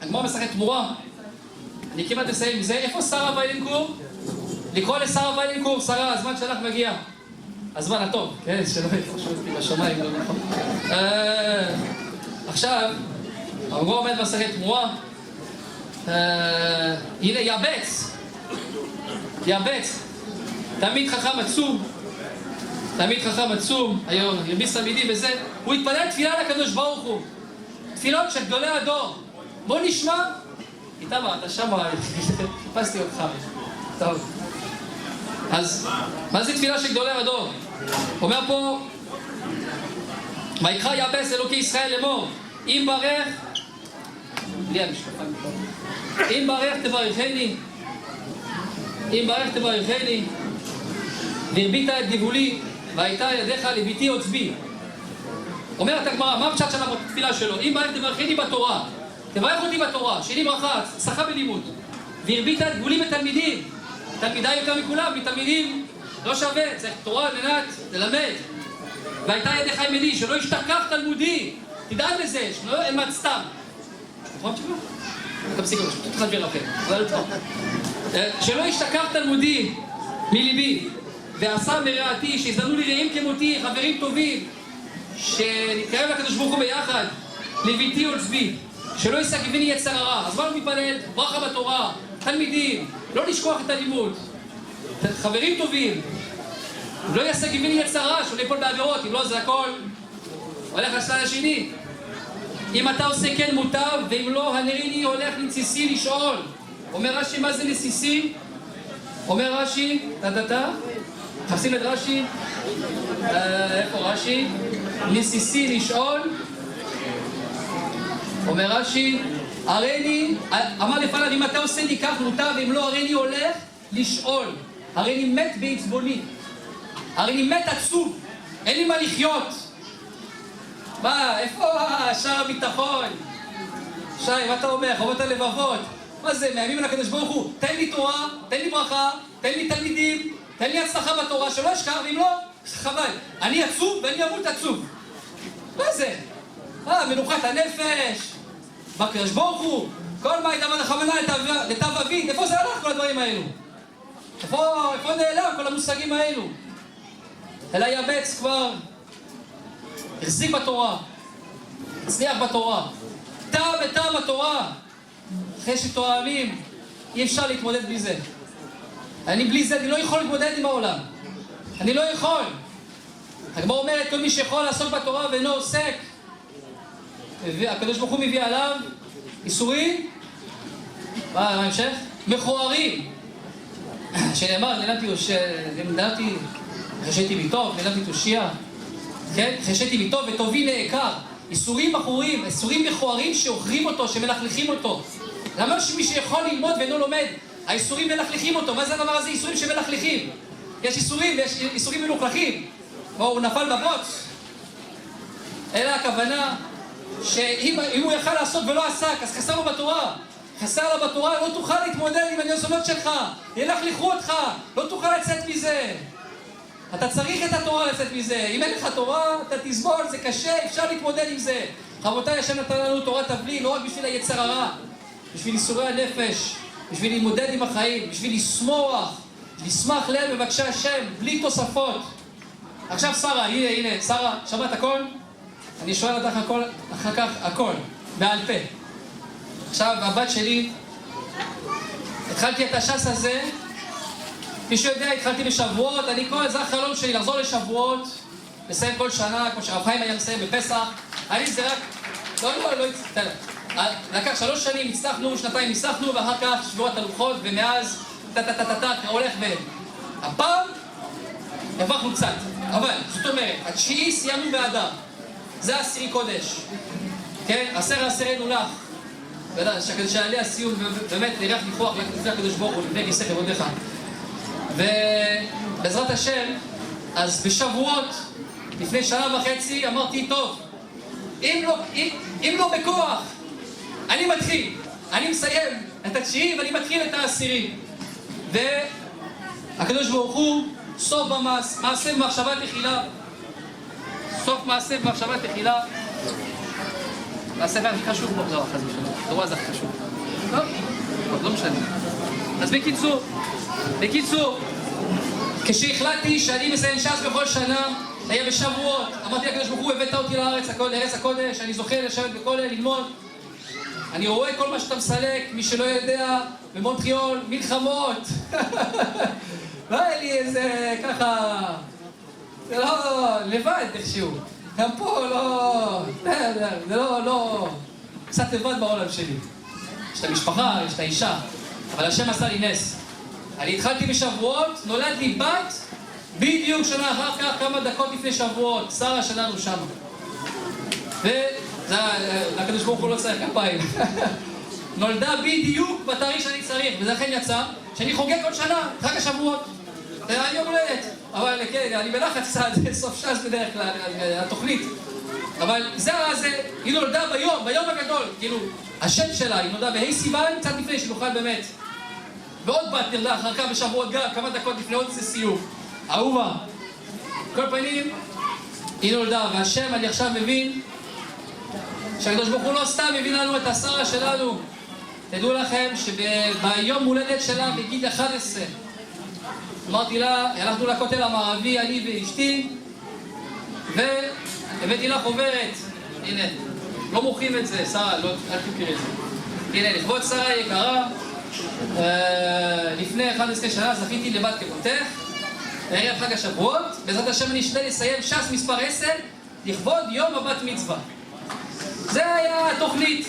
הגמרא מסכת תמורה. אני כמעט מסיים עם זה. איפה שרה ויילנקור? לקרוא לשרה ויילנקור, שרה, הזמן שלך מגיע. הזמן הטוב, כן, שלא יתחשב אותי בשמיים, לא נכון. עכשיו, הגמרא עומד מסכת תמורה. הנה, יאבץ. תלמיד חכם עצום, היום, ירביץ תלמידים וזה, הוא התפלל תפילה לקדוש ברוך הוא. תפילות של גדולי הדור. בוא נשמע. איתמר, אתה שמה, חיפשתי אותך. טוב. אז, מה זה תפילה של גדולי הדור? אומר פה, ויקרא יאבץ אלוקי ישראל לאמור, אם ברך, בלי המשקפיים פה, אם ברך תברכני, והרבית את גבולי, והייתה ידיך לביתי עוצבי. אומרת הגמרא, מה הפשט שלה בתפילה שלו? אם ברך תברכני בתורה, תברך אותי בתורה, שיהיה לי ברכה, הצלחה בלימוד, והרבית את גבולי בתלמידים, תלמידיי יותר מכולם, מתלמידים לא שווה, צריך תורה על מנת ללמד. והייתה ידיך עמדי, שלא ישתכח תלמודי, תדאג לזה, שלא אמד סתם. נכון תשובה? אתה פסיק אותו, תסביר לכם, זה לא טוב. שלא ישתכח תלמודי מליבי, ועשה מרעתי, שיזדמנו לי רעים כמותי, חברים טובים, שנתקרב לקדוש ברוך הוא ביחד, לביתי ולצבי, שלא יסגבני יצר הרע. אז באנו מתפלל, ברכה בתורה, תלמידים, לא לשכוח את הלימוד, חברים טובים, לא יסגבני יצר הרע, שלא ייפול בעבירות, אם לא זה הכל הולך לצד השני. אם אתה עושה כן מוטב, ואם לא, הנריני הולך לנסיסי לשאול. אומר רש"י, מה זה נסיסי? אומר רש"י, תחפשים את רש"י, איפה רש"י? נסיסי לשאול. אומר רש"י, הריני, אמר לפניו, אם אתה עושה לי כך מוטב, ואם לא, הריני הולך לשאול. הריני מת בעצבוני, הריני מת עצוב, אין לי מה לחיות. מה, איפה שער הביטחון? שי, מה אתה אומר? חובות הלבבות. מה זה, מאיימים על הקדוש ברוך הוא? תן לי תורה, תן לי ברכה, תן לי תלמידים, תן לי הצלחה בתורה, שלא אשכח, ואם לא, חבל. אני עצוב ואני אמות עצוב. מה זה? מנוחת הנפש, בקדוש ברוך הוא, כל מה הייתה בכוונה לתו אביד, איפה זה הלך כל הדברים האלו? איפה נעלם כל המושגים האלו? אלא יבץ כבר החזיק בתורה, הצליח בתורה, טעם בתורה. אחרי שתואמים, אי אפשר להתמודד בלי זה. בלי זה אני לא יכול להתמודד עם העולם. אני לא יכול. הגמרא אומרת, כל מי שיכול לעסוק בתורה ואינו עוסק, הקדוש ברוך הוא מביא עליו איסורים, מה ההמשך? מכוערים. שנאמר, חשבתי מטוב, נעלמתי תושייה, כן? חשבתי מטוב וטובי נעקר. איסורים מכוערים, איסורים מכוערים שאוכרים אותו, שמלכלכים אותו. למה שמי שיכול ללמוד ואינו לומד, האיסורים מלכלכים אותו? מה זה הדבר הזה? איסורים שמלכלכים. יש איסורים ויש איסורים מלוכלכים. הוא נפל בבוץ. אלא הכוונה שאם הוא יכל לעשות ולא עסק, אז חסר לו בתורה. חסר לו בתורה, לא תוכל להתמודד עם הניסיונות שלך. ילכלכו אותך, לא תוכל לצאת מזה. אתה צריך את התורה לצאת מזה. אם אין לך תורה, אתה תסבול, זה קשה, אפשר להתמודד עם זה. רבותיי, השם נתן לנו תורת תבלי, לא רק בשביל היצר הרע, בשביל איסורי הנפש, בשביל להתמודד עם החיים, בשביל לשמח לב מבקשי השם, בלי תוספות. עכשיו שרה, הנה, שרה, שמעת הכל? אני שואל אותך אחר כך הכל, בעל פה. עכשיו, הבת שלי, התחלתי את הש"ס הזה, מי שיודע, התחלתי בשבועות, זה החלום שלי, לחזור לשבועות, לסיים כל שנה, כמו שהרב חיים היה מסיים בפסח. זה רק, לא, לקח 3 שנים, הצלחנו, 2 הצלחנו, ואחר כך שבועות הלוחות, ומאז, הולך הפעם, הרווחנו קצת. אבל, זאת אומרת, 9 סיימנו באדר, זה 10 קודש, כן? 10 נולח. שעלי הסיום, באמת, נראה ניחוח לפני הקדוש ברוך הוא, לפני כיסא כבודיך. ובעזרת השם, אז בשבועות, לפני 1.5 שנה, אמרתי, טוב, אם לא בכוח, אני מתחיל, אני מסיים את 9 ואני מתחיל את 10. והקדוש ברוך הוא, סוף מעשה במחשבה תחילה, סוף מעשה במחשבה תחילה. הספר הכי חשוב פה, לא, חס ושלום, תורה זה הכי חשוב. לא משנה. אז בקיצור, כשהחלטתי שאני מסיים ש"ס בכל שנה, היה בשבועות, אמרתי לקדוש ברוך הוא, הבאת אותי לארץ הקודש, אני זוכה לשבת בכולל, ללמוד. אני רואה כל מה שאתה מסלק, מי שלא יודע, במונטריאול, מלחמות. לא היה לי איזה ככה, זה לא לבד איכשהו. גם פה זה לא, קצת לבד בעולם שלי. יש את המשפחה, יש את האישה, אבל השם עשה לי נס. אני התחלתי בשבועות, נולד לי בת, בדיוק שנה אחר כך, כמה דקות לפני שבועות, שרה שלנו שם. וזה, לקדוש ברוך הוא לא צריך כפיים. נולדה בדיוק בתאריך שאני צריך, וזה אכן יצא, שאני חוגג כל שנה, חג השבועות. זה היה יום הולדת, אבל כן, אני בלחץ קצת, סוף ש"ס בדרך כלל, התוכנית. אבל זה, היא נולדה ביום הגדול, כאילו, השם שלה, היא נולדה בה' סיוון, קצת לפני שנוכל באמת. ועוד בת נרדה אחר כך בשבועות גם, כמה דקות לפני עוד איזה סיום. אהובה. כל פנים, היא נולדה, והשם, אני עכשיו מבין, שהקדוש ברוך הוא לא סתם הביא לנו את השרה שלנו, תדעו לכם שביום הולדת שלה בגיל 11 אמרתי לה, הלכנו לכותל המערבי, אני ואשתי, והבאתי לה חוברת. הנה, לא מוכרים את זה, שרה, לא, אל תכיר את זה. הנה, לכבוד שרה יקרה, לפני 11 שנה זכיתי לבת כמותך, בערב חג השבועות, בעזרת השם אני אשתדל לסיים ש"ס מספר 10, לכבוד יום הבת מצווה. זה היה התוכנית.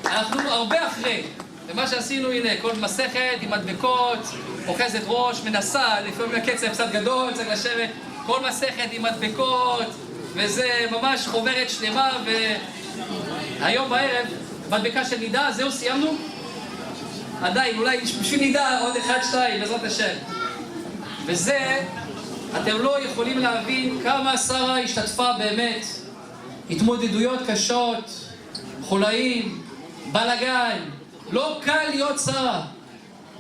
אנחנו הרבה אחרי. ומה שעשינו, הנה, כל מסכת עם מדבקות, אוחזת ראש, מנסה, לפעמים הקצב קצת גדול, צריך לשבת, כל מסכת עם מדבקות, וזה ממש חוברת שלמה, והיום בערב, מדבקה של נידה, זהו, סיימנו? עדיין, אולי בשביל נידה עוד 1-2, בעזרת השם. וזה, אתם לא יכולים להבין כמה שרה השתתפה באמת, התמודדויות קשות, חולאים, בלגן, לא קל להיות שרה,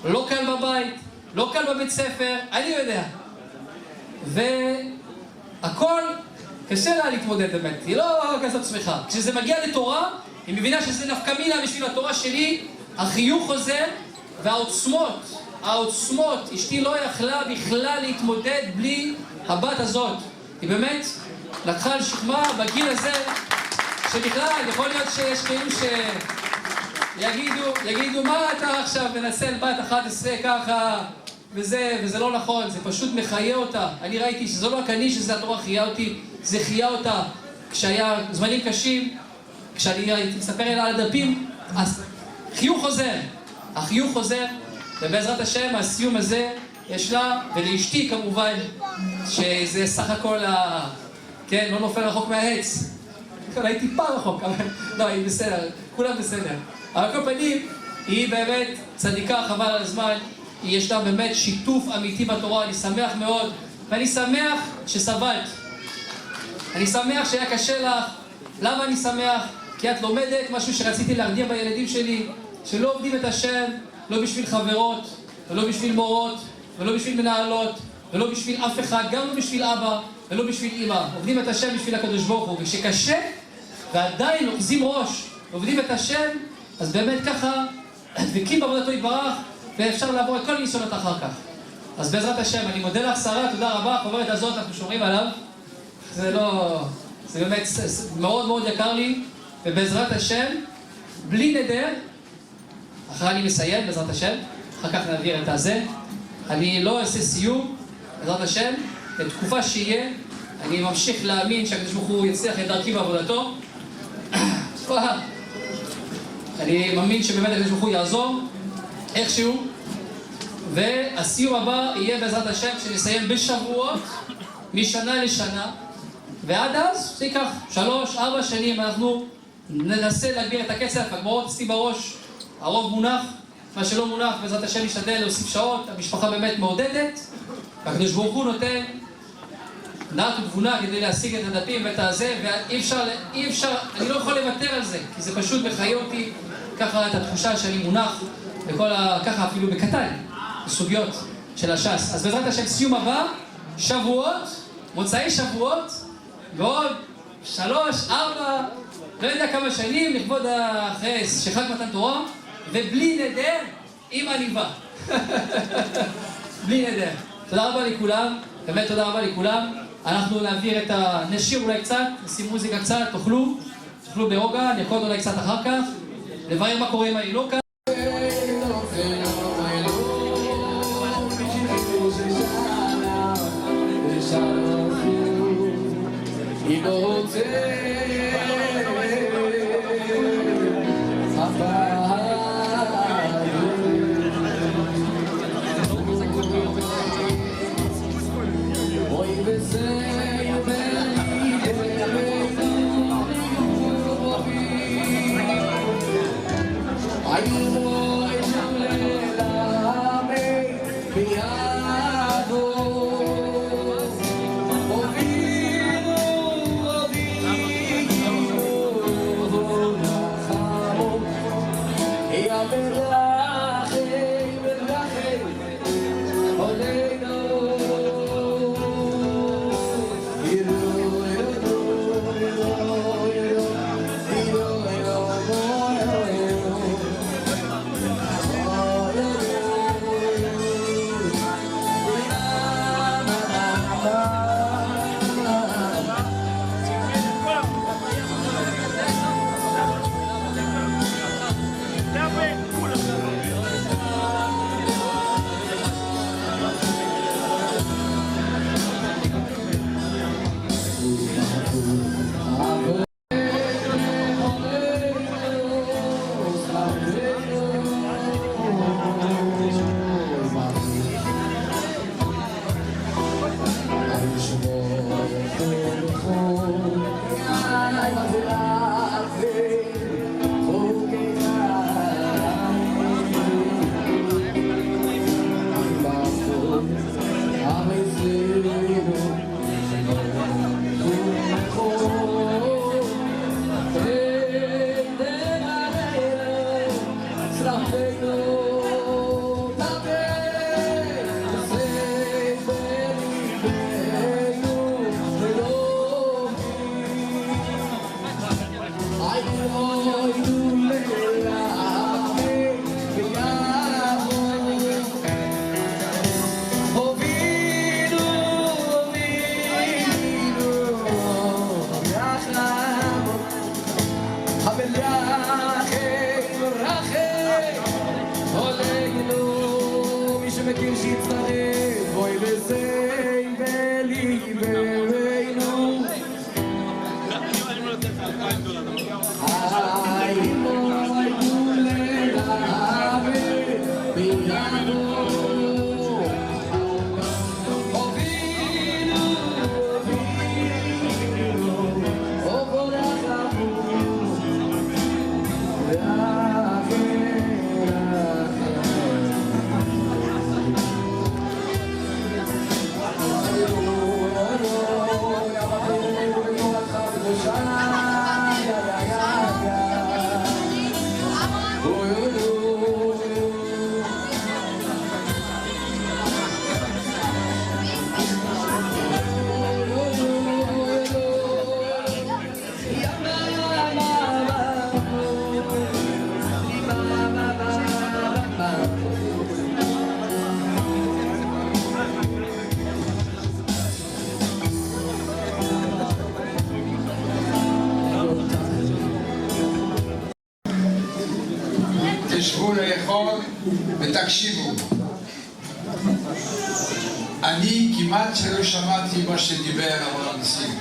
לא קל בבית, לא קל בבית ספר, אני יודע. והכל קשה לה להתמודד באמת, היא לא כזאת שמחה. כשזה מגיע לתורה, היא מבינה שזה נפקא מינה בשביל התורה שלי, החיוך חוזר, והעוצמות, אשתי לא יכלה בכלל להתמודד בלי הבת הזאת. היא באמת לקחה על שכמה בגיל הזה, שבכלל יכול להיות שיש כאילו יגידו מה אתה עכשיו מנסה בת 11 ככה וזה לא נכון, זה פשוט מחיה אותה. אני ראיתי שזו לא רק אני שזה התורה חיה אותי, זה חיה אותה כשהיה זמנים קשים, כשאני הייתי מספר אליה על הדפים, אז החיוך חוזר, ובעזרת השם הסיום הזה יש לה ולאשתי כמובן, שזה סך הכל כן, לא נופל רחוק מהעץ, הייתי טיפה רחוק, אבל לא, היא בסדר, כולם בסדר. אבל כל פנים, היא באמת צדיקה, חבל על הזמן, יש לה באמת שיתוף אמיתי בתורה, אני שמח מאוד, ואני שמח שסבלת. אני שמח שהיה קשה לך. למה אני שמח? כי את לומדת משהו שרציתי להרגיע בילדים שלי, שלא עובדים את השם, לא בשביל חברות, ולא בשביל מורות, ולא בשביל מנהלות, ולא בשביל אף אחד, גם לא בשביל אבא, ולא בשביל אמא. עובדים את השם בשביל הקדוש ברוך הוא, וכשקשה, ועדיין אוחזים ראש, עובדים את השם, אז באמת ככה, דבקים בעבודתו יתברך, ואפשר לעבור את כל הניסיונות אחר כך. אז בעזרת השם, אני מודה לך שרה, תודה רבה, החוברת הזאת אנחנו שומרים עליו. זה באמת מאוד מאוד יקר לי, ובעזרת השם, בלי נדר, אחרי אני מסיים, בעזרת השם, אחר כך נעביר את הזה. אני לא אעשה סיום, בעזרת השם, לתקופה שיהיה, אני ממשיך להאמין שהקדוש ברוך הוא יצליח את דרכי בעבודתו. אני מאמין שבאמת הקדוש ברוך הוא יעזור איכשהו, והסיום הבא יהיה בעזרת השם שנסיים בשבועות משנה לשנה, ועד אז זה ייקח 3-4 שנים. אנחנו ננסה להגביר את הקצב, הגמרות אצלי בראש, הרוב מונח, מה שלא מונח בעזרת השם נשתדל להוסיף שעות, המשפחה באמת מעודדת, והקדוש ברוך הוא נותן דעת ותבונה כדי להשיג את הדפים ואת הזה, ואי אפשר, אני לא יכול לוותר על זה, כי זה פשוט מחיה אותי ככה את התחושה שאני מונח ככה אפילו בקטן, בסוגיות של הש"ס. אז בעזרת השם סיום הבא, שבועות, מוצאי שבועות, ועוד 3-4, לא יודע כמה שנים, לכבוד אחרי שחג מתן תורה, ובלי נדר, עם עניבה. בלי נדר. תודה רבה לכולם, באמת תודה רבה לכולם. אנחנו נעביר את נשיר אולי קצת, נשים מוזיקה קצת, תאכלו ברוגע, נרקוד אולי קצת אחר כך, לברר מה קורה עם האילוקה. תשבו לאכול ותקשיבו. אני כמעט שלא שמעתי מה שדיבר הרב ניסים.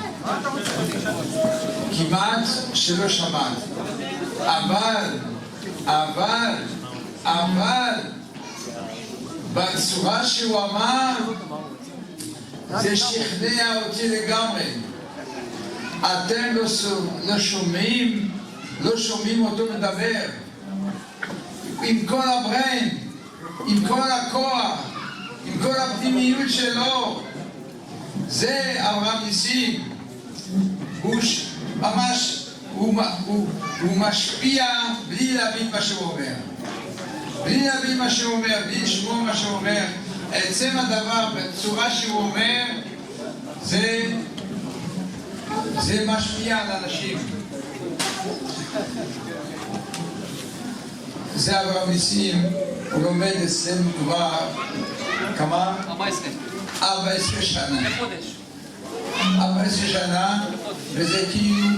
כמעט שלא שמעתי. אבל בצורה שהוא אמר זה שכנע אותי לגמרי. אתם לא שומעים אותו מדבר עם כל הבריין, עם כל הכוח, עם כל הפנימיות שלו. זה אברהם ניסים. הוא ממש, הוא משפיע בלי להבין מה שהוא אומר. בלי להבין מה שהוא אומר, בלי לשמוע מה שהוא אומר. עצם הדבר בצורה שהוא אומר, זה משפיע על אנשים. זה אברהם ניסים, הוא לומד אצלנו כבר כמה? 14 שנה. 14 שנה, וזה כאילו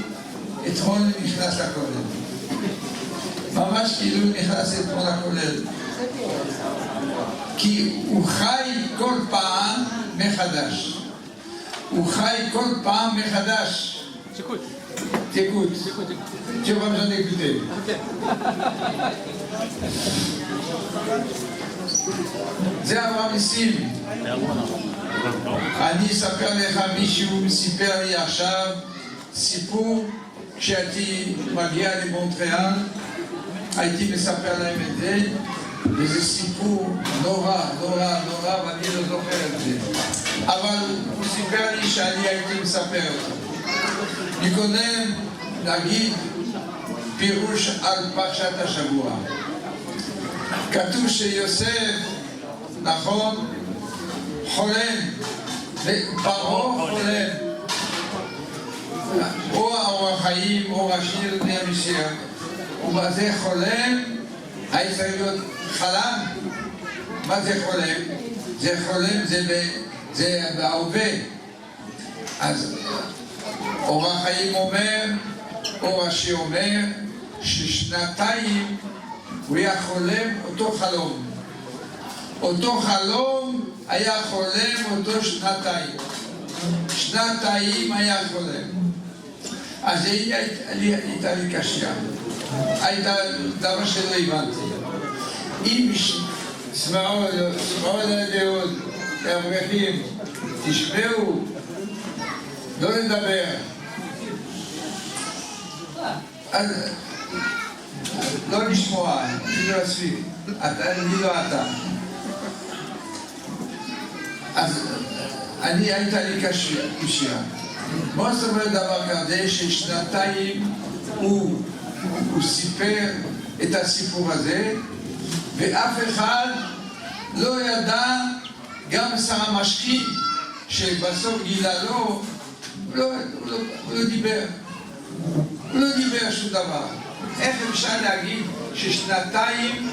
אתמול נכנס לכולל. ממש כאילו נכנס אתמול לכולל. כי הוא חי כל פעם מחדש. הוא חי כל פעם מחדש. T'écoutes. Tu n'as pas besoin d'écouter. זה אברהם ניסים. אני אספר לך, מישהו סיפר לי עכשיו סיפור. כשהייתי מגיע למונטריאל הייתי מספר להם את זה, וזה סיפור נורא, ואני לא זוכר את זה, אבל הוא סיפר לי שאני הייתי מספר אותו. אני קודם להגיד פירוש על פרשת השבוע. כתוב שיוסף, נכון, חולם, ופרעה חולם. אור החיים, אור השיר, בני המשיח. ובזה חולם, היה צריך להיות חלם. מה זה חולם? זה חולם, זה בהווה. אז אור החיים אומר, אור השיר אומר, ששנתיים הוא היה חולם אותו חלום. אותו חלום היה חולם אותו שנתיים. שנתיים היה חולם. אז הייתה לי קשה. הייתה דבר שלא הבנתי. אם שמעו לדעות, לאברכים, תשמעו, לא לדבר. אז לא לשמוע, אני לא אספיק. אני לא אתה. אז הייתה לי קשייה. מה זאת אומרת דבר כזה ששנתיים הוא סיפר את הסיפור הזה, ואף אחד לא ידע, גם שר המשקים שבסוף גילה לו, הוא לא דיבר. הוא לא דיבר שום דבר. איך אפשר להגיד ששנתיים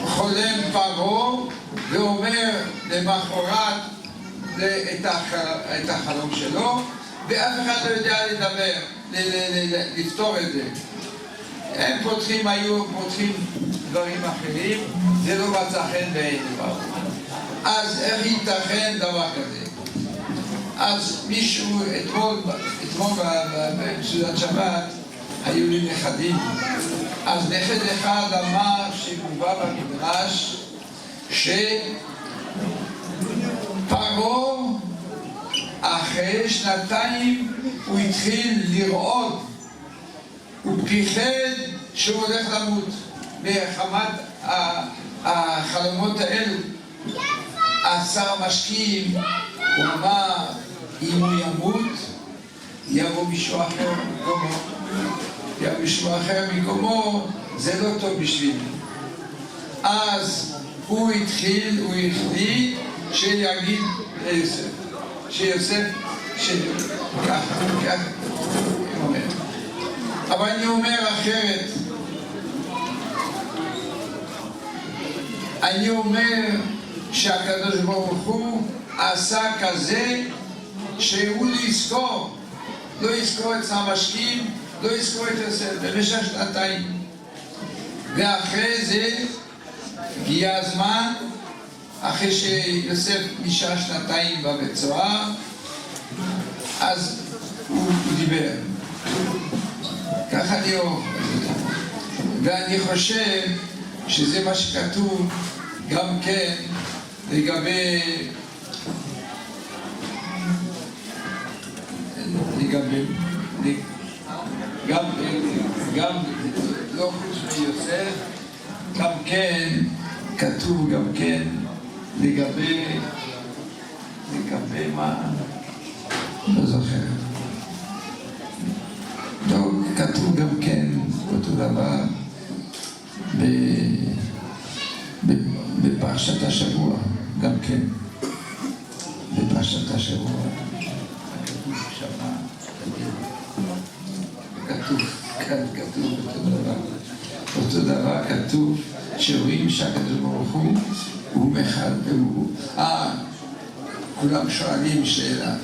חולם פרעה ואומר למחרת את החלום שלו, ואף אחד לא יודע לדבר, לפתור את זה. הם היו פותחים דברים אחרים, זה לא מצא חן בעיניו. אז איך ייתכן דבר כזה? אז מישהו, אתמול בסעודת שבת, היו לי נכדים. אז נכד אחד אמר שמובא במדרש שפרעה אחרי שנתיים הוא התחיל לראות, הוא פיחד שהוא הולך למות מחמת החלומות האלו. השר המשקים, הוא אמר, אם הוא ימות, יבוא מישהו אחר במקומו. יבוא מישהו אחר במקומו, זה לא טוב בשבילי. אז הוא החליט שיגיד ליוסף, שיוסף, ככה, הוא אומר. אבל אני אומר אחרת. אני אומר שהקדוש ברוך הוא עשה כזה שהוא לא יזכור את המשקים, לא יזכור את יוסף במשך שנתיים. ואחרי זה הגיע הזמן, אחרי שיוסף נשאר שנתיים בבית סוהר, אז הוא דיבר. ככה אני אוהב. ואני חושב שזה מה שכתוב גם כן לגבי גם לא חוץ מיוסף, גם כן כתוב גם כן לגבי מה? לא זוכר. טוב, כתוב גם כן אותו דבר בפרשת השבוע, גם כן בפרשת השבוע כתוב אותו דבר כתוב שרואים שהקדוש ברוך הוא כולם שואלים שאלה,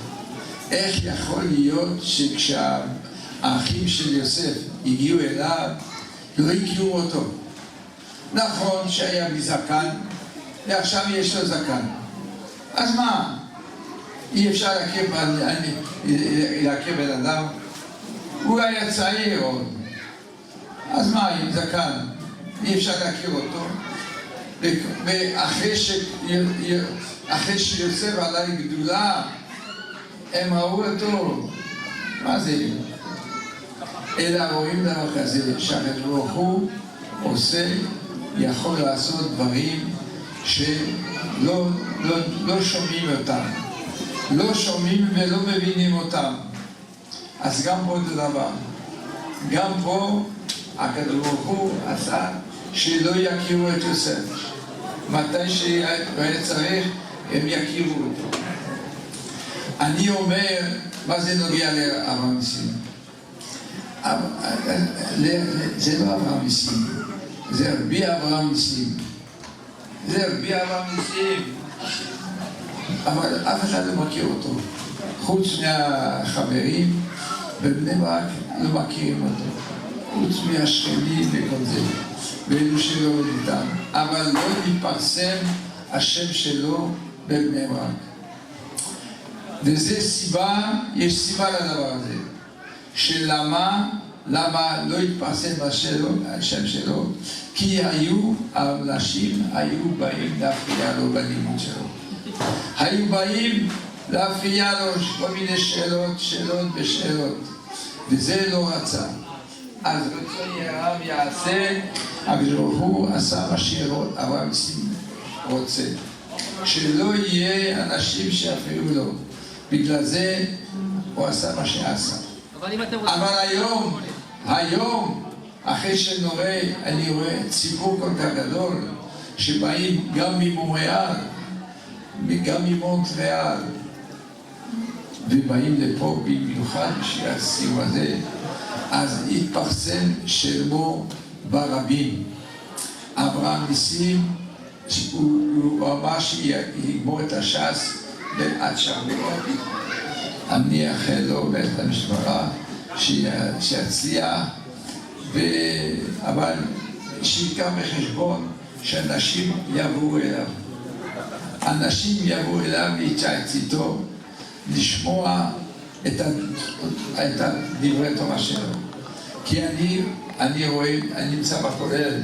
איך יכול להיות שכשהאחים של יוסף הגיעו אליו לא הכירו אותו? נכון שהיה מזקן ועכשיו יש לו זקן, אז מה? אי אפשר להכיר בן אדם? הוא היה צעיר עוד, אז מה עם זקן? אי אפשר להכיר אותו? ואחרי שיוסף עלה לגדולה הם ראו אותו, מה זה? אלא רואים דבר כזה שהקדוש ברוך הוא יכול לעשות דברים שלא שומעים אותם, לא שומעים ולא מבינים אותם. אז גם פה זה דבר, גם פה הקדוש ברוך הוא עשה שלא יכירו את יוסף. מתי שהיה צריך הם יכירו אותו. אני אומר, מה זה נוגע לאברהם ניסים? זה לא אברהם ניסים, זה רבי אברהם ניסים. אבל אף אחד לא מכיר אותו. חוץ מהחברים בבני ברק לא מכירים אותו. חוץ מהשכנים וכל זה, ואלו שלא איתם. אבל לא מתפרסם השם שלו בבני ברק. וזה סיבה, יש סיבה לדבר הזה. שלמה לא התפרסם השם שלו? כי האנשים היו באים להפריע לו בלימוד שלו. היו באים להפריע לו כל מיני שאלות, וזה לא רצה. אז רצון ירם יעשה, הקדוש ברוך הוא עשה מה שאברהם ניסים רוצה. שלא יהיה אנשים שיפריעו לו. בגלל זה הוא עשה מה שעשה. אבל היום, אחרי אני רואה ציבור כל כך גדול, שבאים גם ממונטריאל, וגם ממונטריאל, ובאים לפה במיוחד בשביל הסיום הזה, אז התפרסם שמו ברבים. אברהם ניסים, הוא אמר שיגמור את הש"ס עד שבוע. אני אאחל לו ואת המשפחה שיצליח, אבל שיקח בחשבון שאנשים יבואו אליו. אנשים יבואו אליו להתייעץ איתו, לשמוע את דברי תורה שלו. כי אני רואה, אני נמצא בכולל,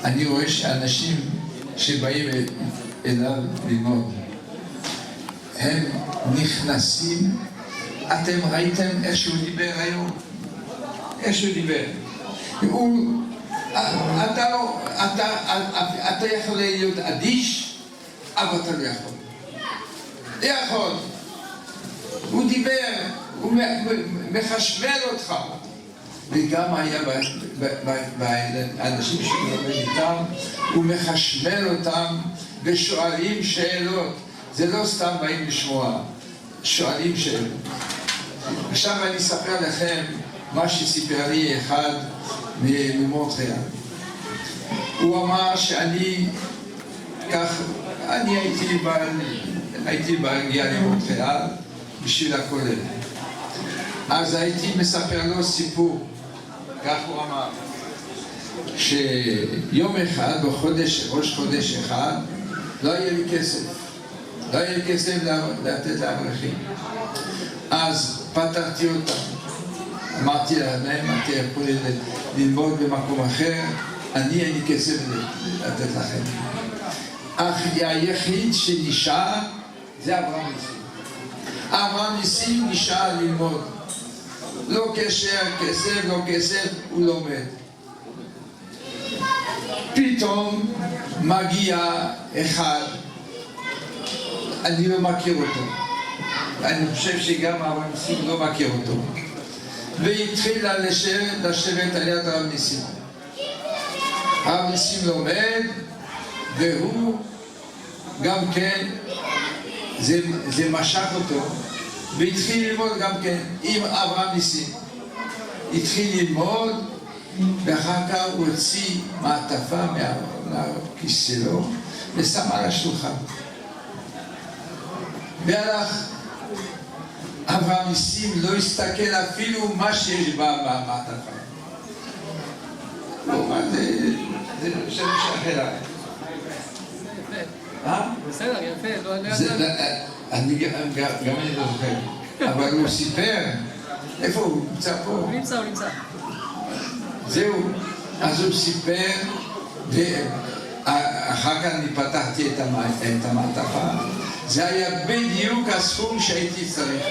אני רואה שאנשים שבאים אליו ללמוד, הם נכנסים. אתם ראיתם איך שהוא דיבר היום? איך שהוא דיבר? אתה יכול להיות אדיש, אבל אתה לא יכול. לא יכול. הוא דיבר, הוא מחשמל אותך. וגם היה באנשים שלומד איתם, הוא מחשמל אותם ושואלים שאלות. זה לא סתם באים לשמוע, שואלים שאלות. עכשיו אני אספר לכם מה שסיפר לי אחד ממונטריאל. הוא אמר שאני הייתי בהגיע למונטריאל בשביל הכולל. אז הייתי מספר לו סיפור, כך הוא אמר, שיום אחד ראש חודש אחד לא היה לי כסף. לא היה לי כסף לתת לאברכים. אז פתרתי אותם. אמרתי להם, אתם יכולים ללמוד במקום אחר, אין לי כסף לתת לכם. אך היחיד שנשאר זה אברהם ניסים. אברהם ניסים נשאר ללמוד. לא קשר, כסף, לא כסף, הוא לומד. פתאום מגיע אחד, אני לא מכיר אותו. אני חושב שגם אברהם ניסים לא מכיר אותו. והתחיל לשבת על יד הרב ניסים. הרב ניסים לומד, והוא גם כן, זה משך אותו, והתחיל ללמוד גם כן עם אברהם ניסים. התחיל ללמוד, ואחר כך הוא הוציא מעטפה מהכיס שלו, ושם על השולחן. והלך. אברהם ניסים לא הסתכל אפילו מה שיש במעטפה. לא, מה זה שם שאחר. בסדר, יפה, לא יודע. גם אני לא זוכר. אבל הוא סיפר, איפה הוא? נמצא פה? הוא נמצא. זהו, אז הוא סיפר, ואחר כך אני פתחתי את המעטפה. זה היה בדיוק הסכום שהייתי צריך.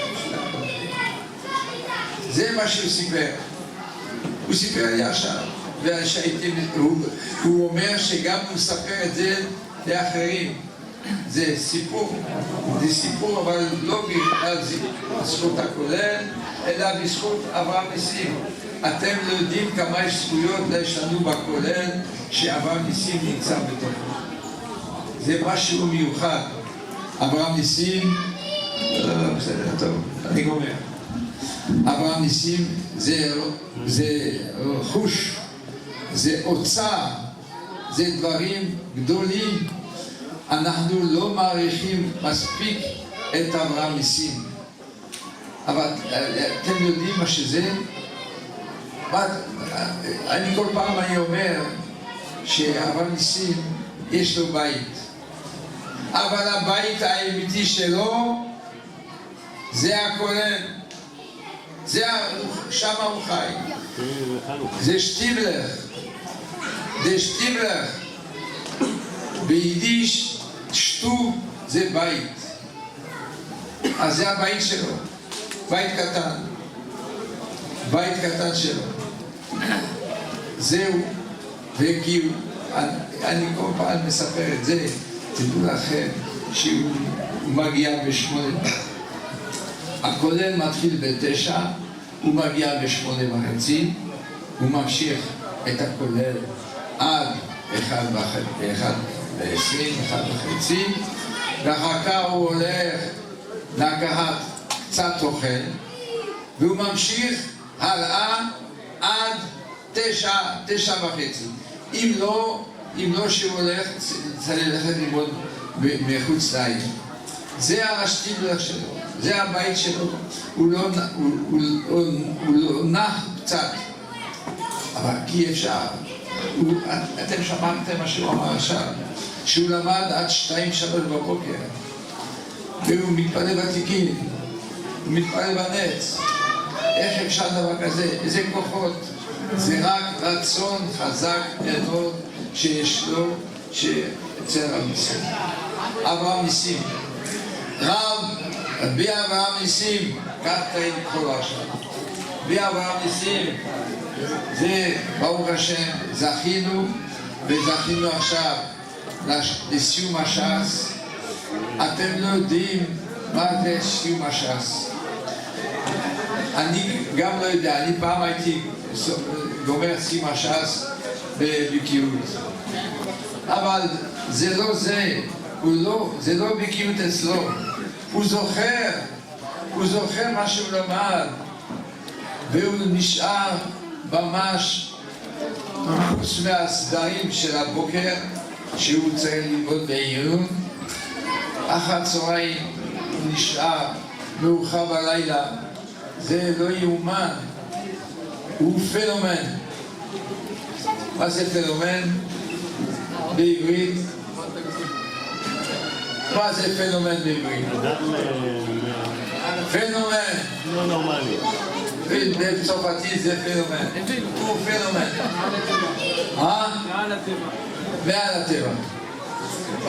זה מה שהוא סיפר. הוא סיפר לי עכשיו. הוא אומר שגם הוא מספר את זה לאחרים. זה סיפור, אבל לא בגלל זכות הכולל, אלא בזכות אברהם ניסים. אתם לא יודעים כמה יש זכויות יש לנו בכולל שאברהם ניסים נמצא בתוכו. זה משהו מיוחד. אברהם ניסים, בסדר, טוב, אני גומר. אברהם ניסים זה רכוש, זה אוצר, זה דברים גדולים. אנחנו לא מעריכים מספיק את אברהם ניסים. אבל אתם יודעים מה שזה? אני כל פעם אומר שאברהם ניסים יש לו בית. אבל הבית האמיתי שלו זה הכולל. שם הוא חי. זה שטיבלר. ביידיש שטוב זה בית. אז זה הבית שלו. בית קטן שלו. זהו. וכי אני כל פעם מספר את זה, תדעו לכם שהוא מגיע ב8. הכולל מתחיל ב9, הוא מגיע ב8:30, הוא ממשיך את הכולל עד 1:20, 1:30, ואחר כך הוא הולך לקחת קצת אוכל, והוא ממשיך הלאה עד 9:30. אם לא שהוא הולך, צריך ללכת ללמוד מחוץ לעיר. זה הרשתי דרך שלו, זה הבית שלו, הוא לא נח קצת, אבל כי אפשר. אתם שמעתם מה שהוא אמר עכשיו, שהוא למד עד 2-3 בבוקר, והוא מתפלל בתיקים, הוא מתפלל בנץ. איך אפשר דבר כזה? איזה כוחות? זה רק רצון חזק מאוד שיש לו, שאצל רב ניסים. אברהם ניסים. רבי אברהם ניסים, כך תאים כל עכשיו. רבי אברהם ניסים, זה ברוך השם, זכינו, וזכינו עכשיו לסיום הש"ס. אתם לא יודעים מה זה סיום הש"ס. אני גם לא יודע, אני פעם הייתי גומר סיום הש"ס בבקיאות. אבל זה לא זה, זה לא בקיאות אצלו. הוא זוכר מה שהוא למד, והוא נשאר ממש חוץ מהסדרים של הבוקר, שהוא צריך ללמוד בעיון. אחר הצהריים הוא נשאר מאוחר בלילה. זה לא יאומן, הוא פנומן. מה זה פנומן? בעברית? מה זה פנומן בעברית? פנומן. לא נורמלי. בצרפתית זה פנומן. הוא פנומן. מעל הטבע.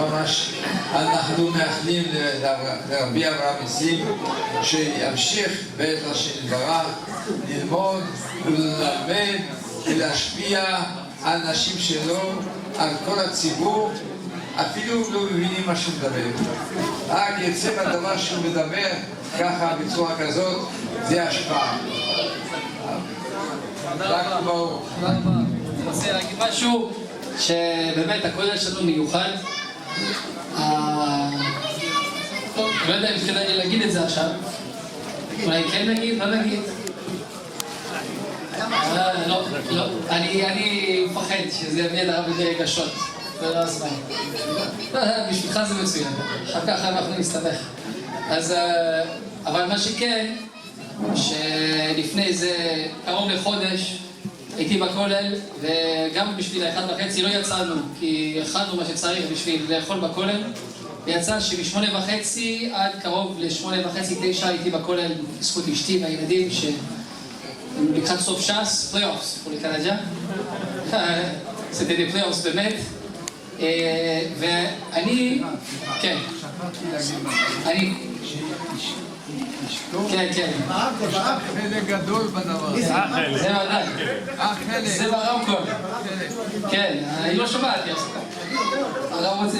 ממש אנחנו מאחלים לרבי אברהם ניסים שימשיך בעת השם יתברך ללמוד וללמד ולהשפיע על נשים שלו, על כל הציבור. אפילו לא מבינים מה שהוא מדבר, רק יצא בדבר שהוא מדבר ככה בצורה כזאת, זה השפעה. רק ברור. אני רוצה להגיד משהו שבאמת הכולל שלנו מיוחד. לא יודע אם כדאי לי להגיד את זה עכשיו, אולי כן נגיד, לא נגיד. לא, אני מפחד שזה יביא את הרבה רגשות, ולא הזמן. בשבילך זה מצוין, אחר כך אנחנו נסתבך. אז, אבל מה שכן, שלפני זה קרוב לחודש הייתי בכולל, וגם בשביל 1:30 לא יצאנו, כי הכנו מה שצריך בשביל לאכול בכולל. ויצא שב8:30 עד קרוב ל8:30-9 הייתי בכולל בזכות אשתי והילדים לקראת סוף ש"ס, פלייאופס, pour les Canadiens. c'était des playoffs באמת. ואני, כן, כן. חלק גדול בדבר. זה ודאי. זה ברמקול. כן, אני לא שומעתי. הרב רוצה...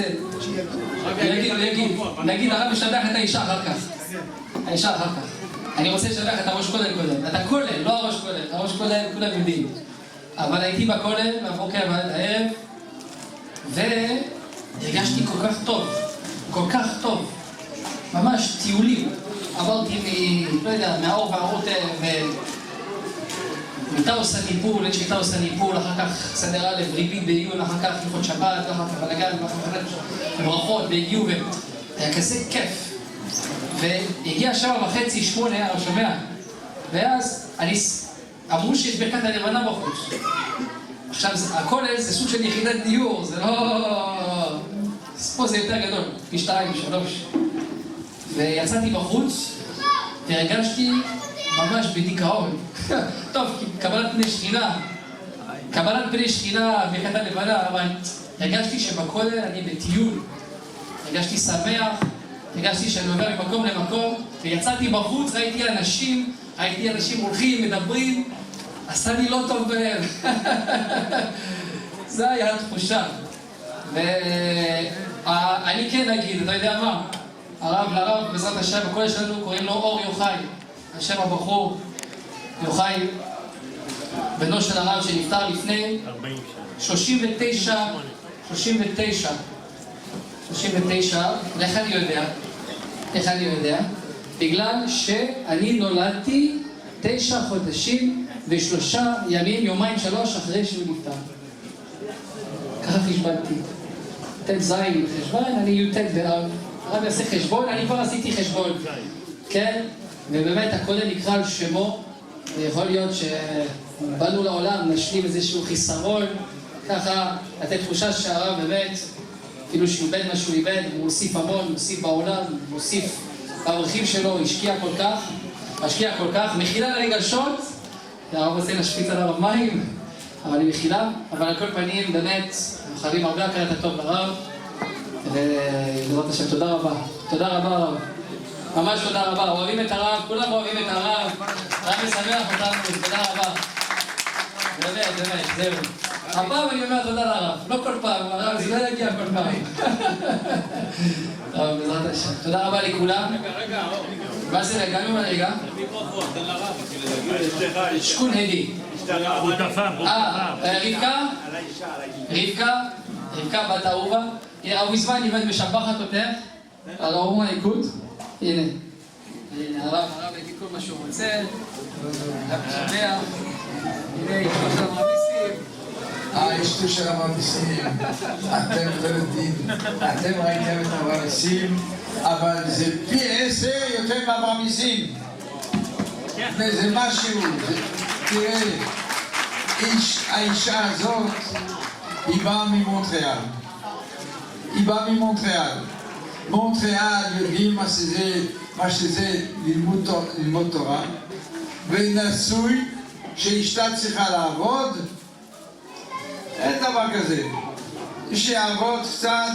נגיד, הרב משבח את האישה אחר כך. האישה אחר כך. אני רוצה לשבח את הראש כולל קודם. אתה כולל, לא הראש כולל. הראש כולל, כולם יודעים. אבל הייתי בכולל, מהבוקר ועד הערב, והרגשתי כל כך טוב. כל כך טוב. ממש טיולים. עברתי לא יודע, מהאור והרוטר, מטאוס הניפול, עד שטאוס הניפול, אחר כך סדר א', ריבית בעיון, אחר כך הלכות שבת, אחר כך בלגן, אחר כך ברכות, בעיון, היה כזה כיף. והגיע 7:30, 8, אני שומע, ואז אמרו שיש ברכת הלבנה בחוץ. עכשיו, הכולל זה סוג של יחידת דיור, זה לא... פה זה יותר גדול, פי 2, 3. ויצאתי בחוץ, והרגשתי ממש בדיכאון. טוב, קבלת פני שכינה ברכת הלבנה, אבל הרגשתי שבכולל אני בטיול. הרגשתי שמח, הרגשתי שאני עובר ממקום למקום, ויצאתי בחוץ, ראיתי אנשים הולכים, מדברים, עשה לי לא טוב בהם. זה היה התחושה. אני כן אגיד, אתה יודע מה? לרב בעזרת השם, הכל שלנו קוראים לו אור יוחאי. השם הבחור, יוחאי, בנו של הרב שנפטר לפני 39. איך אני יודע? בגלל שאני נולדתי 9 חודשים ו3 ימים, יומיים 3 אחרי שהוא נפטר. ככה חשבנתי. ט' חשבון, אני י"ט באב. הרב יעשה חשבון, אני כבר עשיתי חשבון. כן? ובאמת הכולל נקרא על שמו, ויכול להיות שבאנו לעולם, נשלים איזשהו חיסרון, ככה לתת תחושה שהרב באמת, כאילו שהוא איבד מה שהוא איבד, הוא מוסיף המון, מוסיף בעולם, מוסיף באורחים שלו, השקיע כל כך, מחילה לרגשות, הרב רוצה להשפיץ עליו המים, אבל היא מחילה, אבל על כל פנים באמת, אנחנו חייבים הרבה הכרת הטוב לרב, ובעזרת השם, תודה רבה הרב. ממש תודה רבה, אוהבים את הרב, כולם אוהבים את הרב, הרב משמח אותנו, תודה רבה. באמת, זהו. הפעם אני אומר תודה לרב, לא כל פעם, הרב זה לא יגיע כל פעם. טוב, בעזרת השם. תודה רבה לכולם. מה זה רגע? רגע? שכון הדי. רבקה בת אהובה. אהוב זמן יבד משבחת אותך על אהוב היקוד. הנה, הרב יגיד כל מה שהוא רוצה, הרב משבח, הנה, יש לו של המרביסים. אשתו של המרביסים, אתם לא יודעים, אתם ראיתם את המרביסים, אבל זה פי 10 יותר מהמרביסים. וזה משהו, תראה, האישה הזאת, היא באה ממונטריאל. מונטריאל יודעים מה שזה ללמוד תורה, ונשוי שאשתה צריכה לעבוד, אין דבר כזה. שיעבוד קצת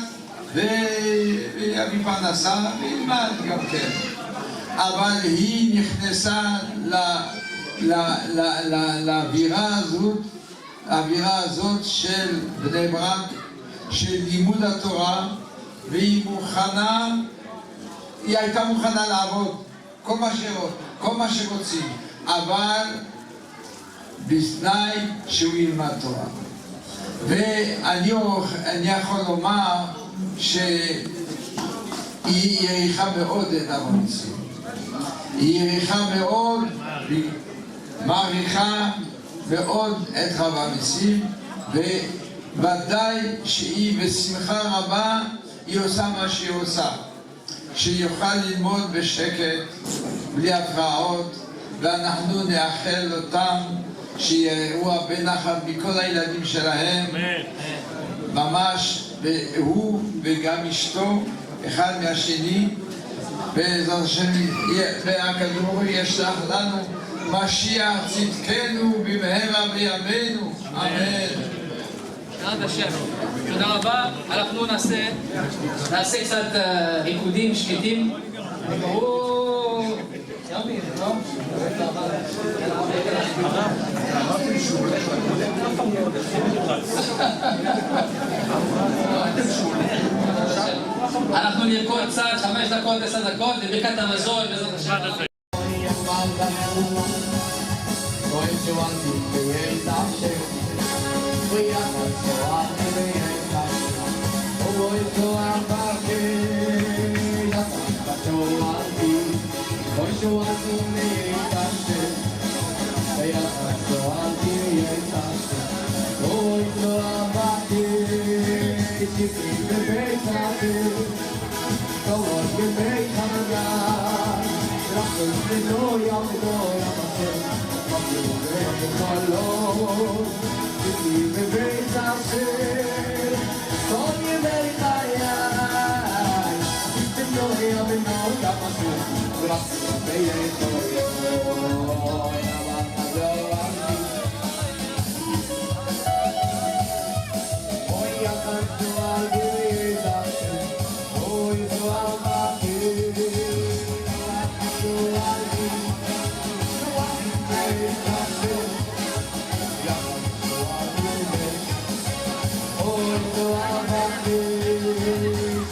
ויביא פרנסה וילמד גם כן. אבל היא נכנסה לאווירה הזאת של בני ברק, של לימוד התורה, והיא הייתה מוכנה לעבוד כל מה שרוצים, אבל בתנאי שהוא ילמד תורה. ואני יכול לומר שהיא העריכה מאוד את המרביסים. היא העריכה מאוד, מעריכה מאוד את המרביסים, וודאי שהיא בשמחה רבה היא עושה מה שהיא עושה, שיוכל ללמוד בשקט, בלי הפרעות, ואנחנו נאחל אותם שיראו הרבה נחת מכל הילדים שלהם, ממש, והוא וגם אשתו, אחד מהשני, בעזרת השם, והכדור ישלח לנו משיח צדקנו במהרה בימינו, אמן. בעזרת השם. תודה רבה. אנחנו נעשה קצת ריקודים שקטים. יומי, לא? אנחנו נרקוד קצת 5 דקות, 10 דקות, לברכת המזון בעזרת השם. Oh,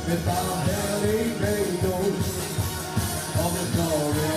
With our hairy baby, all the glory.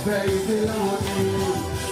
Praise the Lord,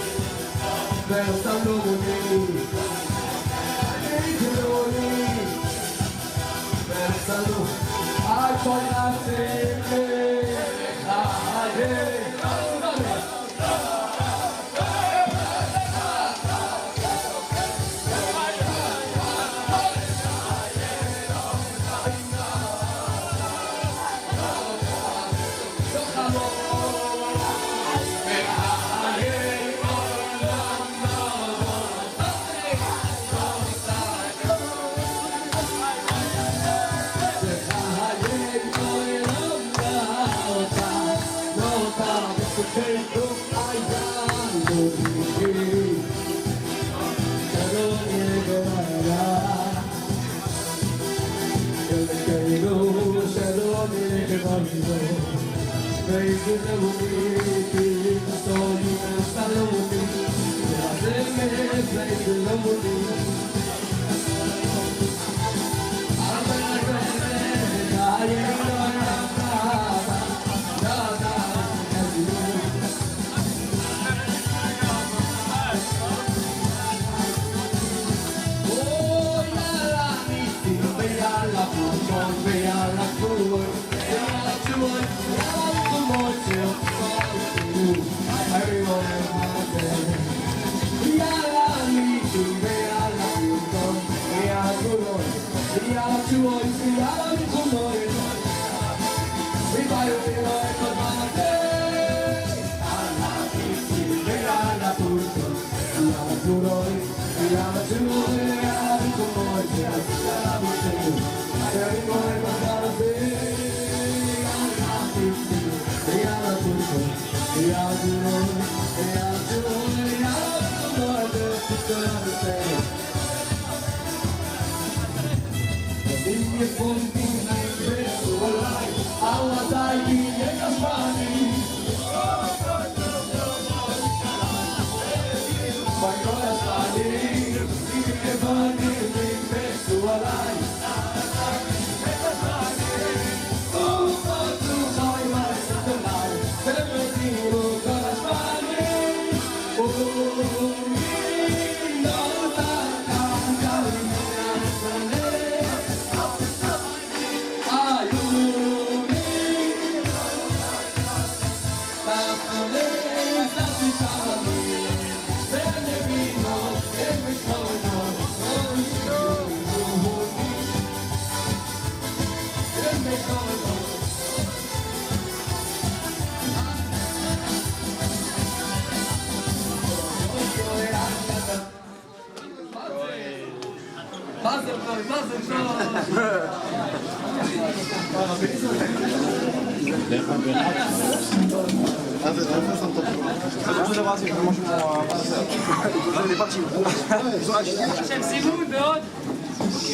סיבוב בעוד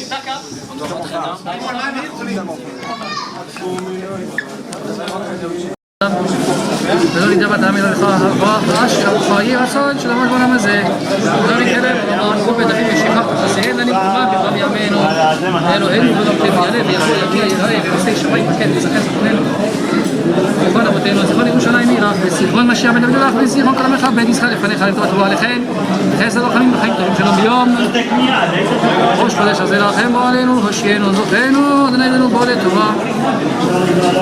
דקה. ולא נתגבת העמיד לך הרוח יהי רצון של ממש בעולם הזה ולא נתקדם ולומר נגוב בדפים ושכח וחסיין לנקומה בכל ימינו אלוהינו ורבתם יעלה ויבוא יגיע יראה ויעשה שמיים ותקן וזכן ספוננו וכל אבותינו זיכרון ירושלים עירך וזיכרון משיח בן דוד לך וזיכרון כל עמך בית ישראל לפניך לטובת תבוא עליכם חסד ורחמים וחיים טובים שלום ביום ראש חודש הזה לכם בו עלינו הושיענו זוכנו אדוננו בו לטובה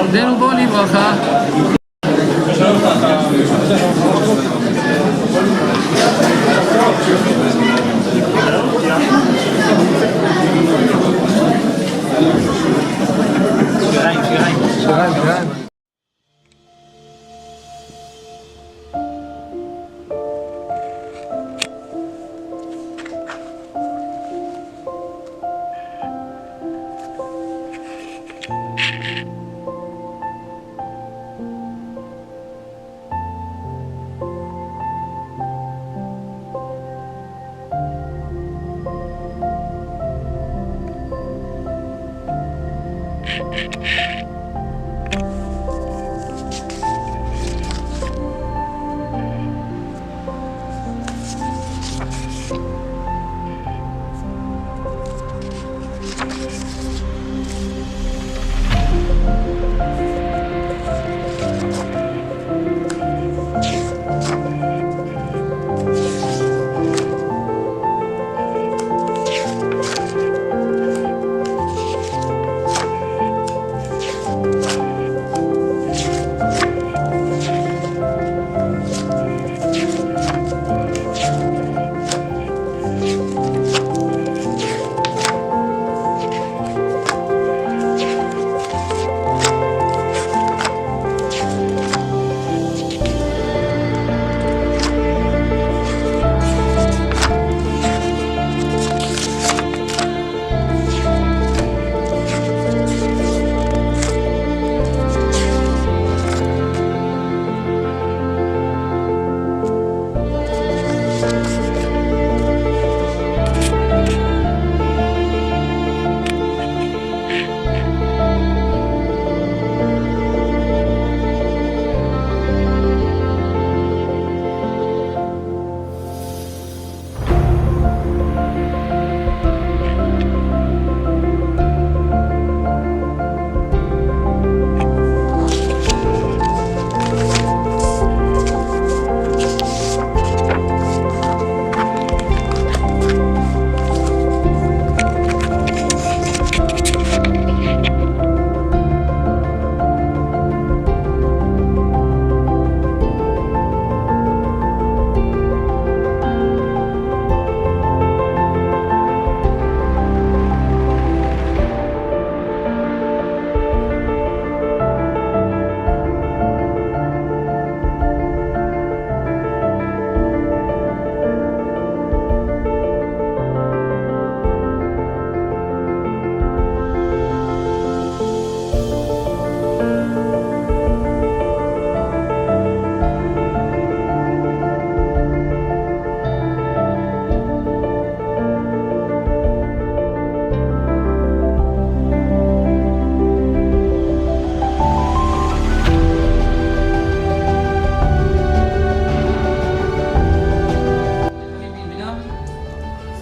אדוננו בו לברכה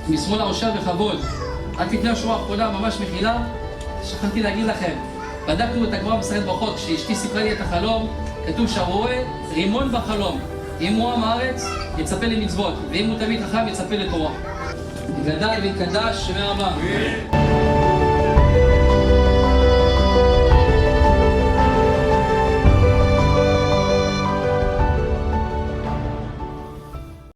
משמאל הראשה בכבוד. רק לפני השורה האחרונה, ממש מחילה, שכחתי להגיד לכם, בדקנו את הגמרא במסכת ברכות, כשאשתי סיפרה לי את החלום, כתוב שהרואה רימון בחלום. אם הוא עם הארץ, יצפה למצוות, ואם הוא תמיד חכם, יצפה לתורה. יגדל ויקדש, שמי רבה.